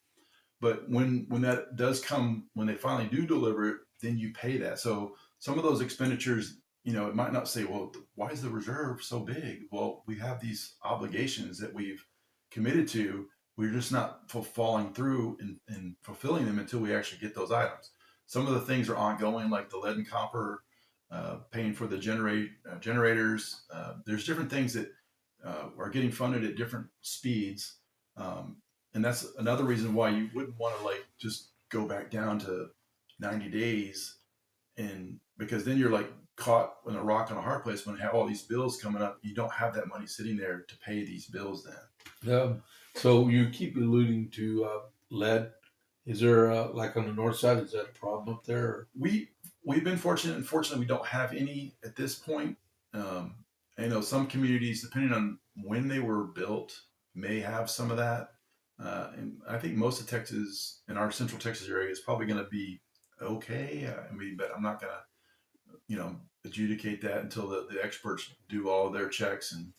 But when that does come, when they finally do deliver it, then you pay that. So some of those expenditures, it might not say, well, why is the reserve so big? Well, we have these obligations that we've committed to. We're just not following through and fulfilling them until we actually get those items. Some of the things are ongoing, like the lead and copper, paying for the generators. There's different things that are getting funded at different speeds. And that's another reason why you wouldn't want to just go back down to 90 days. And because then you're caught in a rock and a hard place when you have all these bills coming up. You don't have that money sitting there to pay these bills then. So you keep alluding to lead. Is there like on the north side? Is that a problem up there? Or? We've been fortunate. Unfortunately, we don't have any at this point. I know some communities, depending on when they were built, may have some of that. And I think most of Texas, in our central Texas area, is probably going to be okay. But I'm not going to, adjudicate that until the experts do all of their checks. And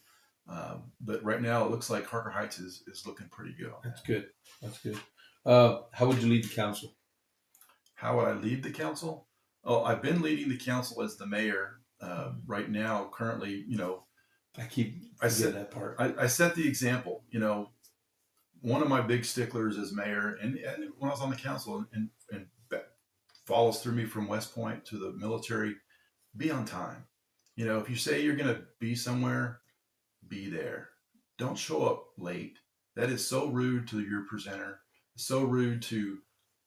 but right now, it looks like Harker Heights is looking pretty good. That's good. That's good. How would you lead the council? How would I lead the council? Oh, I've been leading the council as the mayor. Right now, currently, I said that part. I set the example. One of my big sticklers as mayor, and when I was on the council, and follows through me from West Point to the military, be on time. If you say you're going to be somewhere, be there. Don't show up late. That is so rude to your presenter. So rude to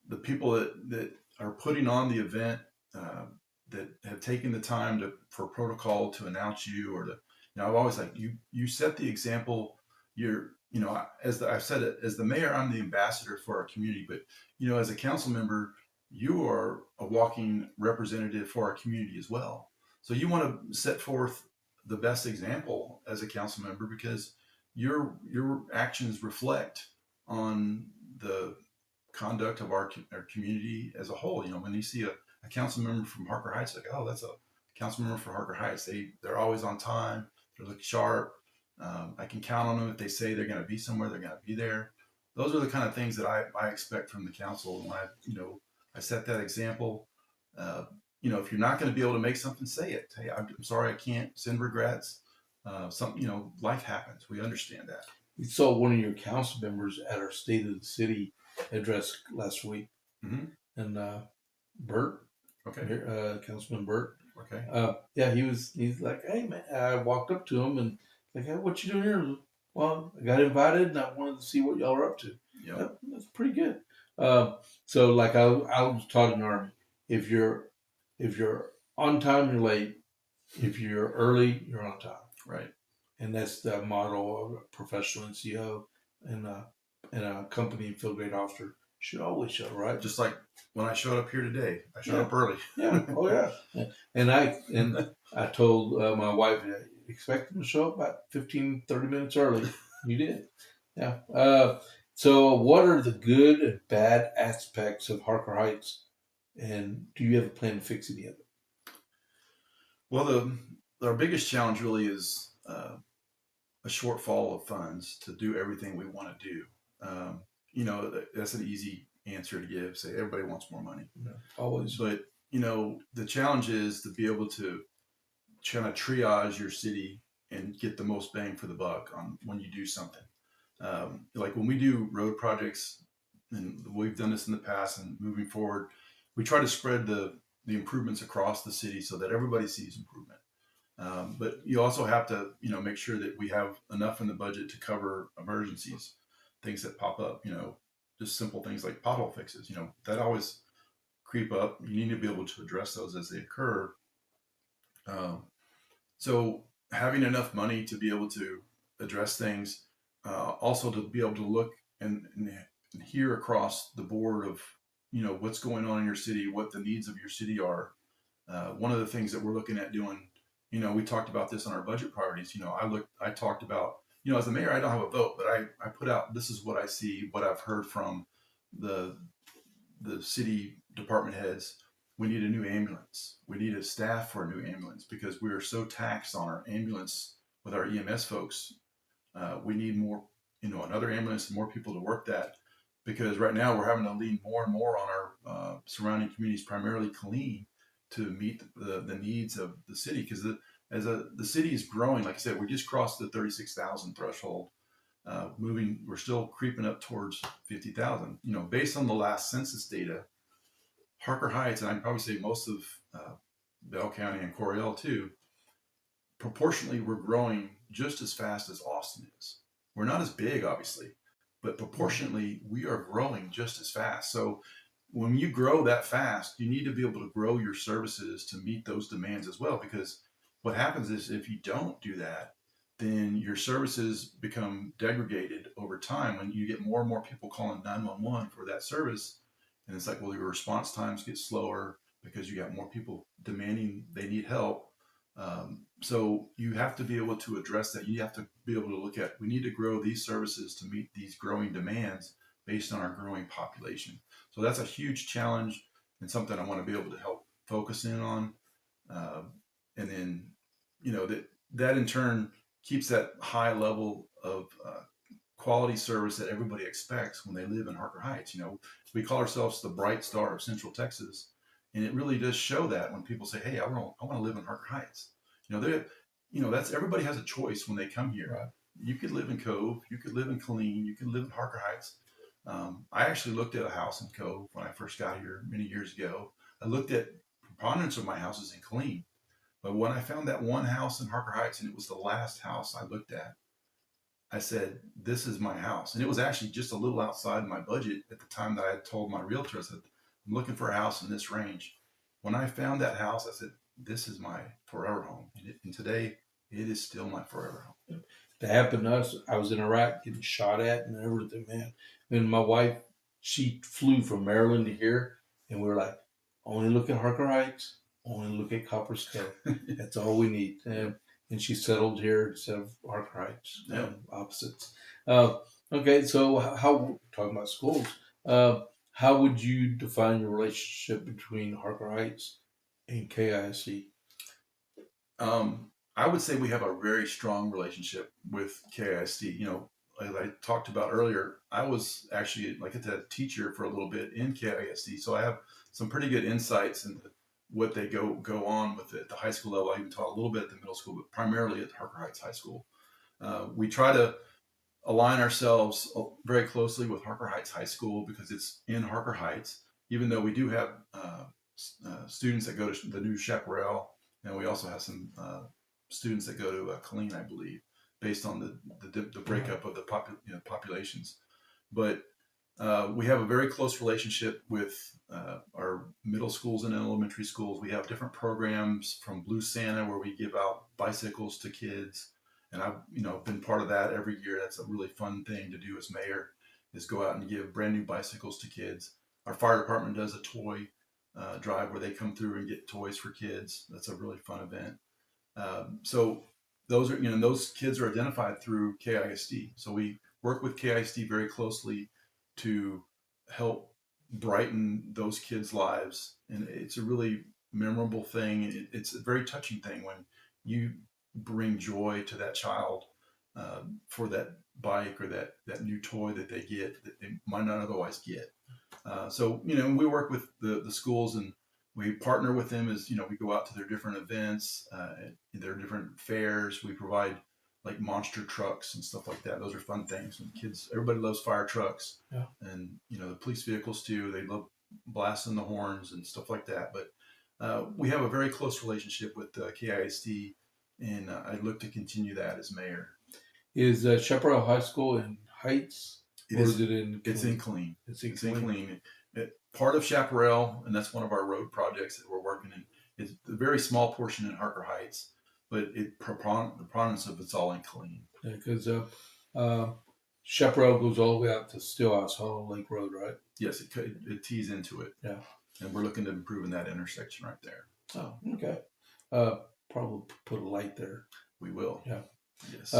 the people that are putting on the event, that have taken the time for protocol to announce you, or to, I've always like, you set the example. You're, I've said it, as the mayor, I'm the ambassador for our community, but as a council member, you are a walking representative for our community as well. So you want to set forth the best example as a council member, because your actions reflect on the conduct of our community as a whole. When you see a council member from Harker Heights, like, oh, that's a council member for Harker Heights. They're always on time. They look sharp. I can count on them. If they say they're going to be somewhere, they're going to be there. Those are the kind of things that I expect from the council. When I set that example. If you're not going to be able to make something, say it. Hey, I'm sorry, I can't. Send regrets. Life happens. We understand that. We saw one of your council members at our State of the City address last week, and Bert, Councilman Bert. He's like, hey man, I walked up to him and like, hey, what you doing here? Well, I got invited and I wanted to see what y'all are up to. Yeah, that's pretty good. So like I was taught in the Army, if you're on time, you're late. If you're early, you're on time. Right. And that's the motto of a professional NCO and a company field grade officer should always show, right? Just like when I showed up here today, I showed up early. Yeah. Oh yeah. And I told my wife, expect them to show up about 15, 30 minutes early. You did. Yeah. So what are the good and bad aspects of Harker Heights, and do you have a plan to fix any of it? Well, our biggest challenge really is a shortfall of funds to do everything we want to do. That's an easy answer to give. Say everybody wants more money. Yeah, always. But, the challenge is to be able to kind of triage your city and get the most bang for the buck on when you do something. Like when we do road projects, and we've done this in the past and moving forward, we try to spread the improvements across the city so that everybody sees improvement. But you also have to, make sure that we have enough in the budget to cover emergencies, things that pop up, just simple things like pothole fixes, that always creep up. You need to be able to address those as they occur. So having enough money to be able to address things, also to be able to look and hear across the board of, what's going on in your city, what the needs of your city are. One of the things that we're looking at doing, we talked about this on our budget priorities. I talked about, as the mayor, I don't have a vote, but I put out, this is what I see, what I've heard from the city department heads. We need a new ambulance. We need a staff for a new ambulance because we are so taxed on our ambulance with our EMS folks. We need more, another ambulance and more people to work that, because right now we're having to lean more and more on our surrounding communities, primarily Killeen, to meet the needs of the city. Because the city is growing, like I said, we just crossed the 36,000 threshold. We're still creeping up towards 50,000. Based on the last census data, Harker Heights, and I'd probably say most of Bell County and Coryell too, proportionally we're growing just as fast as Austin is. We're not as big, obviously, but proportionately we are growing just as fast. So when you grow that fast, you need to be able to grow your services to meet those demands as well. Because what happens is if you don't do that, then your services become degraded over time when you get more and more people calling 911 for that service. And it's like, well, your response times get slower because you got more people demanding they need help. So you have to be able to address that. You have to be able to look at, we need to grow these services to meet these growing demands based on our growing population. So that's a huge challenge and something I want to be able to help focus in on. Uh, and then, that in turn keeps that high level of quality service that everybody expects when they live in Harker Heights. We call ourselves the bright star of Central Texas, and it really does show that when people say, "Hey, I want to live in Harker Heights." They, that's everybody has a choice when they come here. Right. You could live in Cove, you could live in Killeen, you could live in Harker Heights. I actually looked at a house in Cove when I first got here many years ago. I looked at preponderance of my houses in Killeen, but when I found that one house in Harker Heights, and it was the last house I looked at, I said, "This is my house." And it was actually just a little outside my budget at the time that I had told my realtor. I said, "I'm looking for a house in this range." When I found that house, I said, "This is my forever home." And today, it is still my forever home. That happened to us. I was in Iraq getting shot at and everything, man. And my wife, she flew from Maryland to here, and we were like, only look at Harker Heights, only look at Copper's Cove. That's all we need. And she settled here instead of Harker Heights, opposites. Okay, so how, talking about schools, how would you define your relationship between Harker Heights and KISD? I would say we have a very strong relationship with KISD. Like I talked about earlier, I was actually like a teacher for a little bit in KISD, so I have some pretty good insights into what they go on with it at the high school level. I even taught a little bit at the middle school, but primarily at Harker Heights High School. We try to align ourselves very closely with Harker Heights High School because it's in Harker Heights, even though we do have students that go to the new Chaparral, and we also have some students that go to Killeen, I believe, based on the breakup of the populations. But we have a very close relationship with our middle schools and elementary schools. We have different programs from Blue Santa where we give out bicycles to kids. And I've been part of that every year. That's a really fun thing to do as mayor, is go out and give brand new bicycles to kids. Our fire department does a toy drive where they come through and get toys for kids. That's a really fun event. So those are, those kids are identified through KISD. So we work with KISD very closely to help brighten those kids' lives. And it's a really memorable thing. It's a very touching thing when you bring joy to that child for that bike or that new toy that they get that they might not otherwise get. So we work with the schools, and we partner with them as we go out to their different events, their different fairs. We provide like monster trucks and stuff like that. Those are fun things. And everybody loves fire trucks, and the police vehicles too. They love blasting the horns and stuff like that. But we have a very close relationship with KISD, and I'd look to continue that as mayor. Is Chaparral High School in Heights? Is it in Killeen? It's in Killeen. It's in Killeen. Part of Chaparral, and that's one of our road projects that we're working in. It's a very small portion in Harker Heights, but the preponderance of it's all in Killeen. Yeah, because Chaparral goes all the way out to Stillhouse Hollow Lake Road, right? Yes, it tees into it. Yeah. And we're looking to improve in that intersection right there. Oh, okay. Probably put a light there. We will. Yeah. Yes.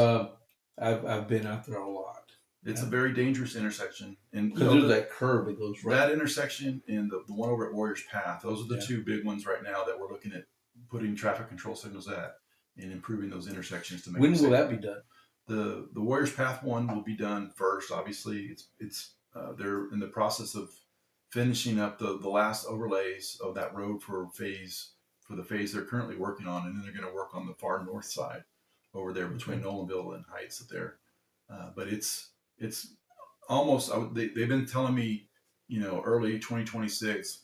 I've been out there a lot. It's a very dangerous intersection, and there's that curve that goes right. That intersection and the one over at Warriors Path. Those are the two big ones right now that we're looking at putting traffic control signals at and improving those intersections to make. When will that be done? The Warriors Path one will be done first. Obviously, it's they're in the process of finishing up the last overlays of that road for the phase they're currently working on, and then they're going to work on the far north side over there between Nolanville and Heights up there. But it's almost, they've been telling me, early 2026.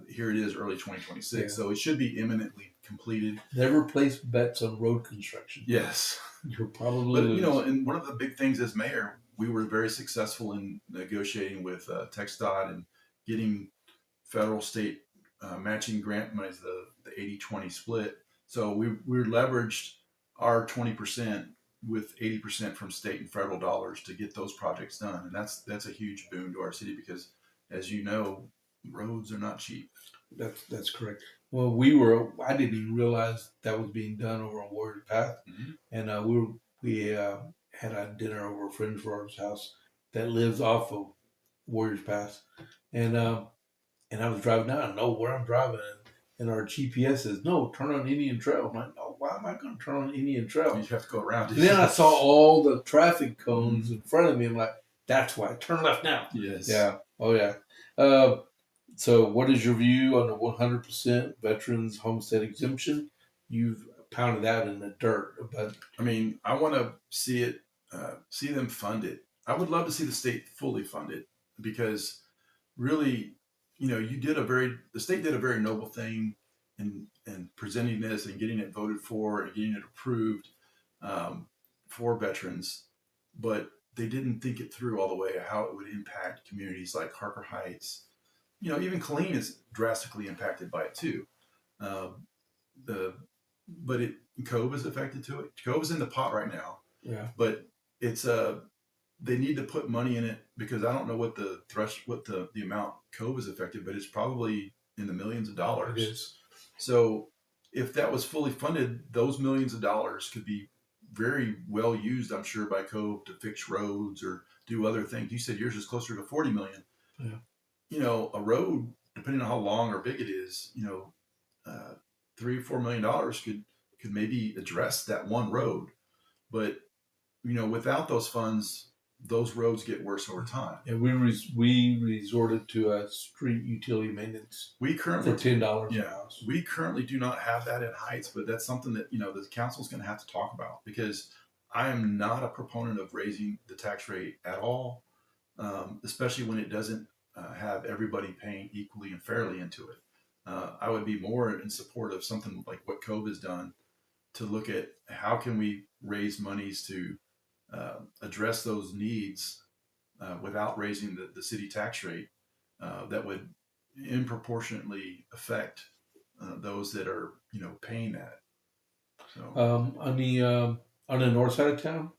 Here it is, early 2026. Yeah. So it should be imminently completed. Never place bets on road construction. Yes. You're probably. But, and one of the big things as mayor, we were very successful in negotiating with TxDOT and getting federal state matching grant money is the 80-20 split. So we leveraged our 20% with 80% from state and federal dollars to get those projects done, and that's a huge boon to our city because, as you know, roads are not cheap. That's correct. Well, I didn't even realize that was being done over on Warrior Path, Mm-hmm. and we had a dinner over a friend of ours' house that lives off of Warriors Pass, and and I was driving down. I don't know where I'm driving, and our GPS says no, turn on Indian Trail. I'm like, no, why am I going to turn on Indian Trail? You have to go around it. And then I saw all the traffic cones in front of me. I'm like, that's why. Turn left now. Yes. Yeah. Oh yeah. Uh, so, what is your view on the 100% veterans homestead exemption? You've pounded that in the dirt, but I mean, I want to see it, see them fund it. I would love to see the state fully fund it because, really, the state did a very noble thing in presenting this and getting it voted for and getting it approved for veterans, but they didn't think it through all the way how it would impact communities like Harker Heights. Even Killeen is drastically impacted by it too. The but Cove is affected to it. Cove is in the pot right now. yeah, But it's they need to put money in it because I don't know what the amount Cove is affected, but it's probably in the millions of it dollars. is. So if that was fully funded, those millions of dollars could be very well used, I'm sure, by Cove to fix roads or do other things. You said yours is closer to 40 million. Yeah. A road, depending on how long or big it is, $3 or $4 million could maybe address that one road. But without those funds, those roads get worse over time. And we resorted to a street utility maintenance We currently for $10 yeah, a house. we currently do not have that in Heights, but that's something that the council's going to have to talk about because I am not a proponent of raising the tax rate at all, especially when it doesn't have everybody paying equally and fairly into it. I would be more in support of something like what Cove has done to look at how can we raise monies to address those needs without raising the city tax rate that would disproportionately affect those that are paying that. So On the north side of town,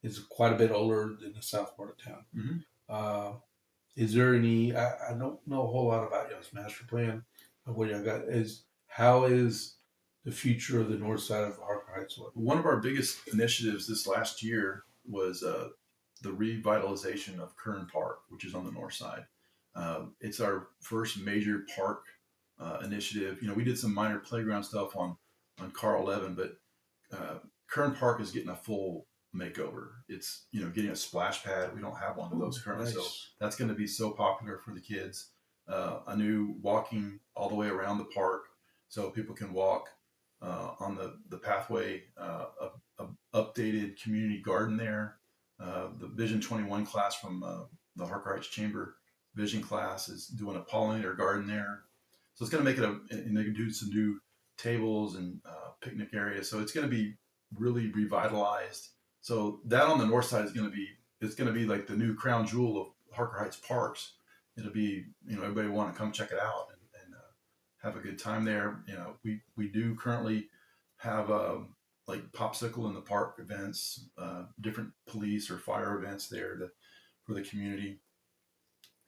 it's quite a bit older than the south part of town. mm-hmm. Is there any? I don't know a whole lot about y'all's master plan of what y'all got. How is the future of the north side of Harker Heights look? One of our biggest initiatives this last year was the revitalization of Kern Park, which is on the north side. It's our first major park initiative. We did some minor playground stuff on Carl 11, but Kern Park is getting a full makeover. It's getting a splash pad. We don't have one of those currently, Nice. so that's going to be so popular for the kids. A new walking all the way around the park, so people can walk on the pathway. Updated community garden there. The Vision 21 class from the Harker Heights Chamber Vision class is doing a pollinator garden there. So it's going to make it and they can do some new tables and picnic areas. So it's going to be really revitalized. So that on the north side is going to be like the new crown jewel of Harker Heights parks. It'll be, everybody want to come check it out and have a good time there. We do currently have like popsicle in the park events, different police or fire events there for the community.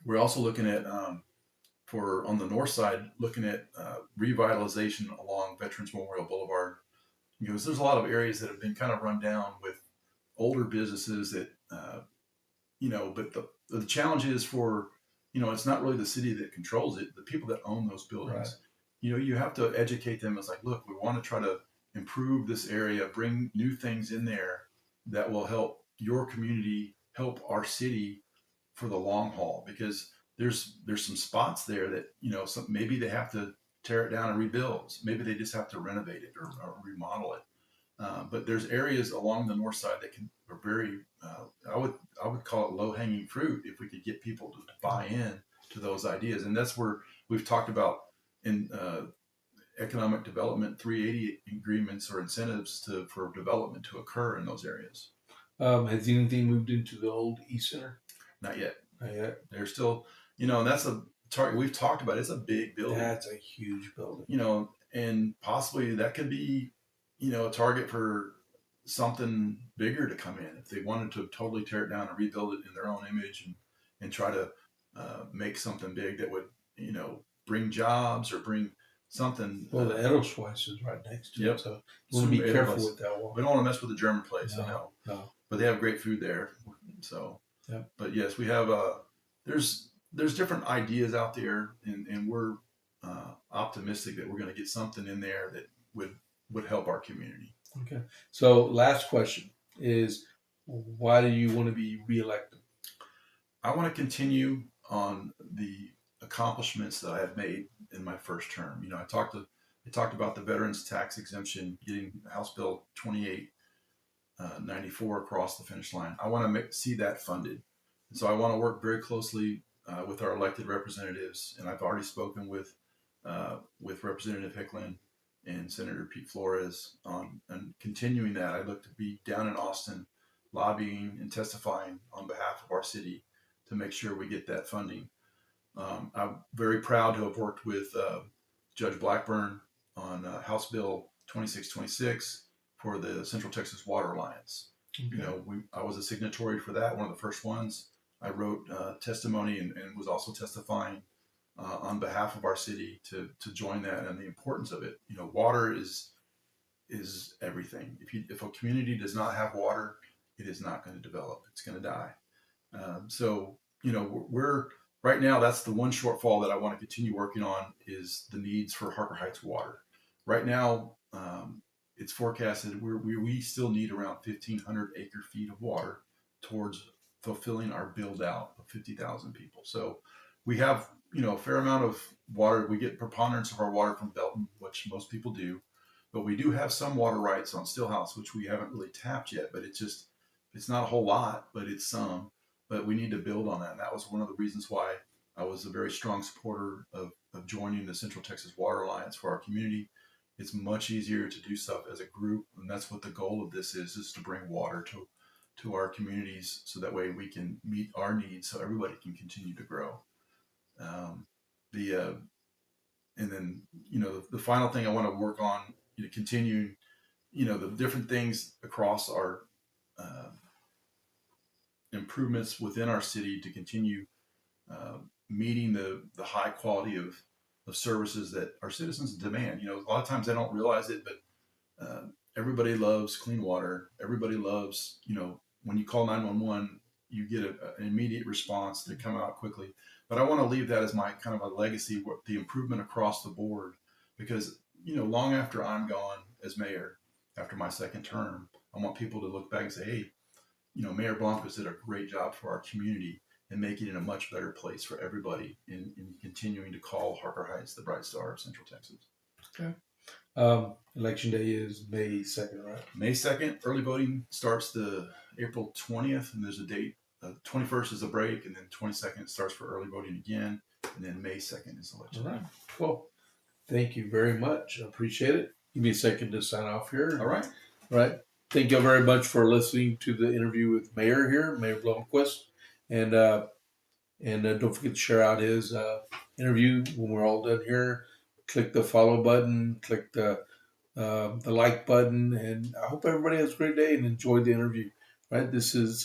We're also looking at on the north side, looking at revitalization along Veterans Memorial Boulevard, because there's a lot of areas that have been kind of run down with older businesses that, but the challenge is for, it's not really the city that controls it, the people that own those buildings. Right. You have to educate them as like, look, we want to try to improve this area, bring new things in there that will help your community, help our city for the long haul, because there's some spots there that maybe they have to tear it down and rebuild, maybe they just have to renovate it or remodel it, but there's areas along the north side that are very I would call it low-hanging fruit if we could get people to buy in to those ideas. And that's where we've talked about in economic development 380 agreements or incentives for development to occur in those areas. Has anything moved into the old East Center? Not yet. Not yet. They're still, and that's target we've talked about. It's a big building. That's a huge building. And possibly that could be, a target for something bigger to come in if they wanted to totally tear it down and rebuild it in their own image and try to make something big that would, bring jobs or bring something. Well, the Edelweiss is right next to it, so you want to be careful with that one. We don't want to mess with the German place, No. But they have great food there. So, But yes, we have there's different ideas out there, and we're optimistic that we're going to get something in there that would help our community. Okay. So last question is, why do you want to be reelected? I want to continue on the accomplishments that I have made in my first term. I talked about the veterans tax exemption, getting House Bill 2894 across the finish line. I want to see that funded. And so I want to work very closely with our elected representatives, and I've already spoken with Representative Hickland and Senator Pete Flores on continuing that. I look to be down in Austin lobbying and testifying on behalf of our city to make sure we get that funding. I'm very proud to have worked with Judge Blackburn on House Bill 2626 for the Central Texas Water Alliance. Okay. I was a signatory for that, one of the first ones. I wrote testimony and was also testifying on behalf of our city to join that, and the importance of it. Water is everything. If a community does not have water, it is not going to develop. It's going to die. So we're right now. That's the one shortfall that I want to continue working on, is the needs for Harker Heights water. Right now, it's forecasted we still need around 1,500 acre feet of water towards fulfilling our build out of 50,000 people. So we have a fair amount of water. We get preponderance of our water from Belton, which most people do, but we do have some water rights on Stillhouse, which we haven't really tapped yet. But it's not a whole lot, but it's some. But we need to build on that. And that was one of the reasons why I was a very strong supporter of joining the Central Texas Water Alliance for our community. It's much easier to do stuff as a group, and that's what the goal of this is to bring water to our communities, so that way we can meet our needs, so everybody can continue to grow. And then the final thing I want to work on, continue, the different things across our improvements within our city to continue meeting the high quality of services that our citizens demand. A lot of times they don't realize it, but everybody loves clean water. Everybody loves, when you call 911, you get an immediate response to come out quickly. But I want to leave that as my kind of a legacy, the improvement across the board, because, long after I'm gone as mayor, after my second term, I want people to look back and say, hey, Mayor Blomquist did a great job for our community and making it a much better place for everybody in continuing to call Harker Heights the bright star of Central Texas. Okay. Election day is May 2nd, right? May 2nd. Early voting starts the April 20th, and there's a date. 21st is a break, and then 22nd starts for early voting again, and then May 2nd is election. All right. Cool. Thank you very much. I appreciate it. Give me a second to sign off here. All right. All right. Thank you very much for listening to the interview with Mayor here, Mayor Blomquist. And don't forget to share out his interview when we're all done here. Click the follow button, click the like button, and I hope everybody has a great day and enjoyed the interview. Right? This is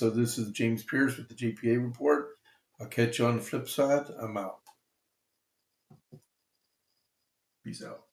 James Pierce with the JP8 Report. I'll catch you on the flip side. I'm out. Peace out.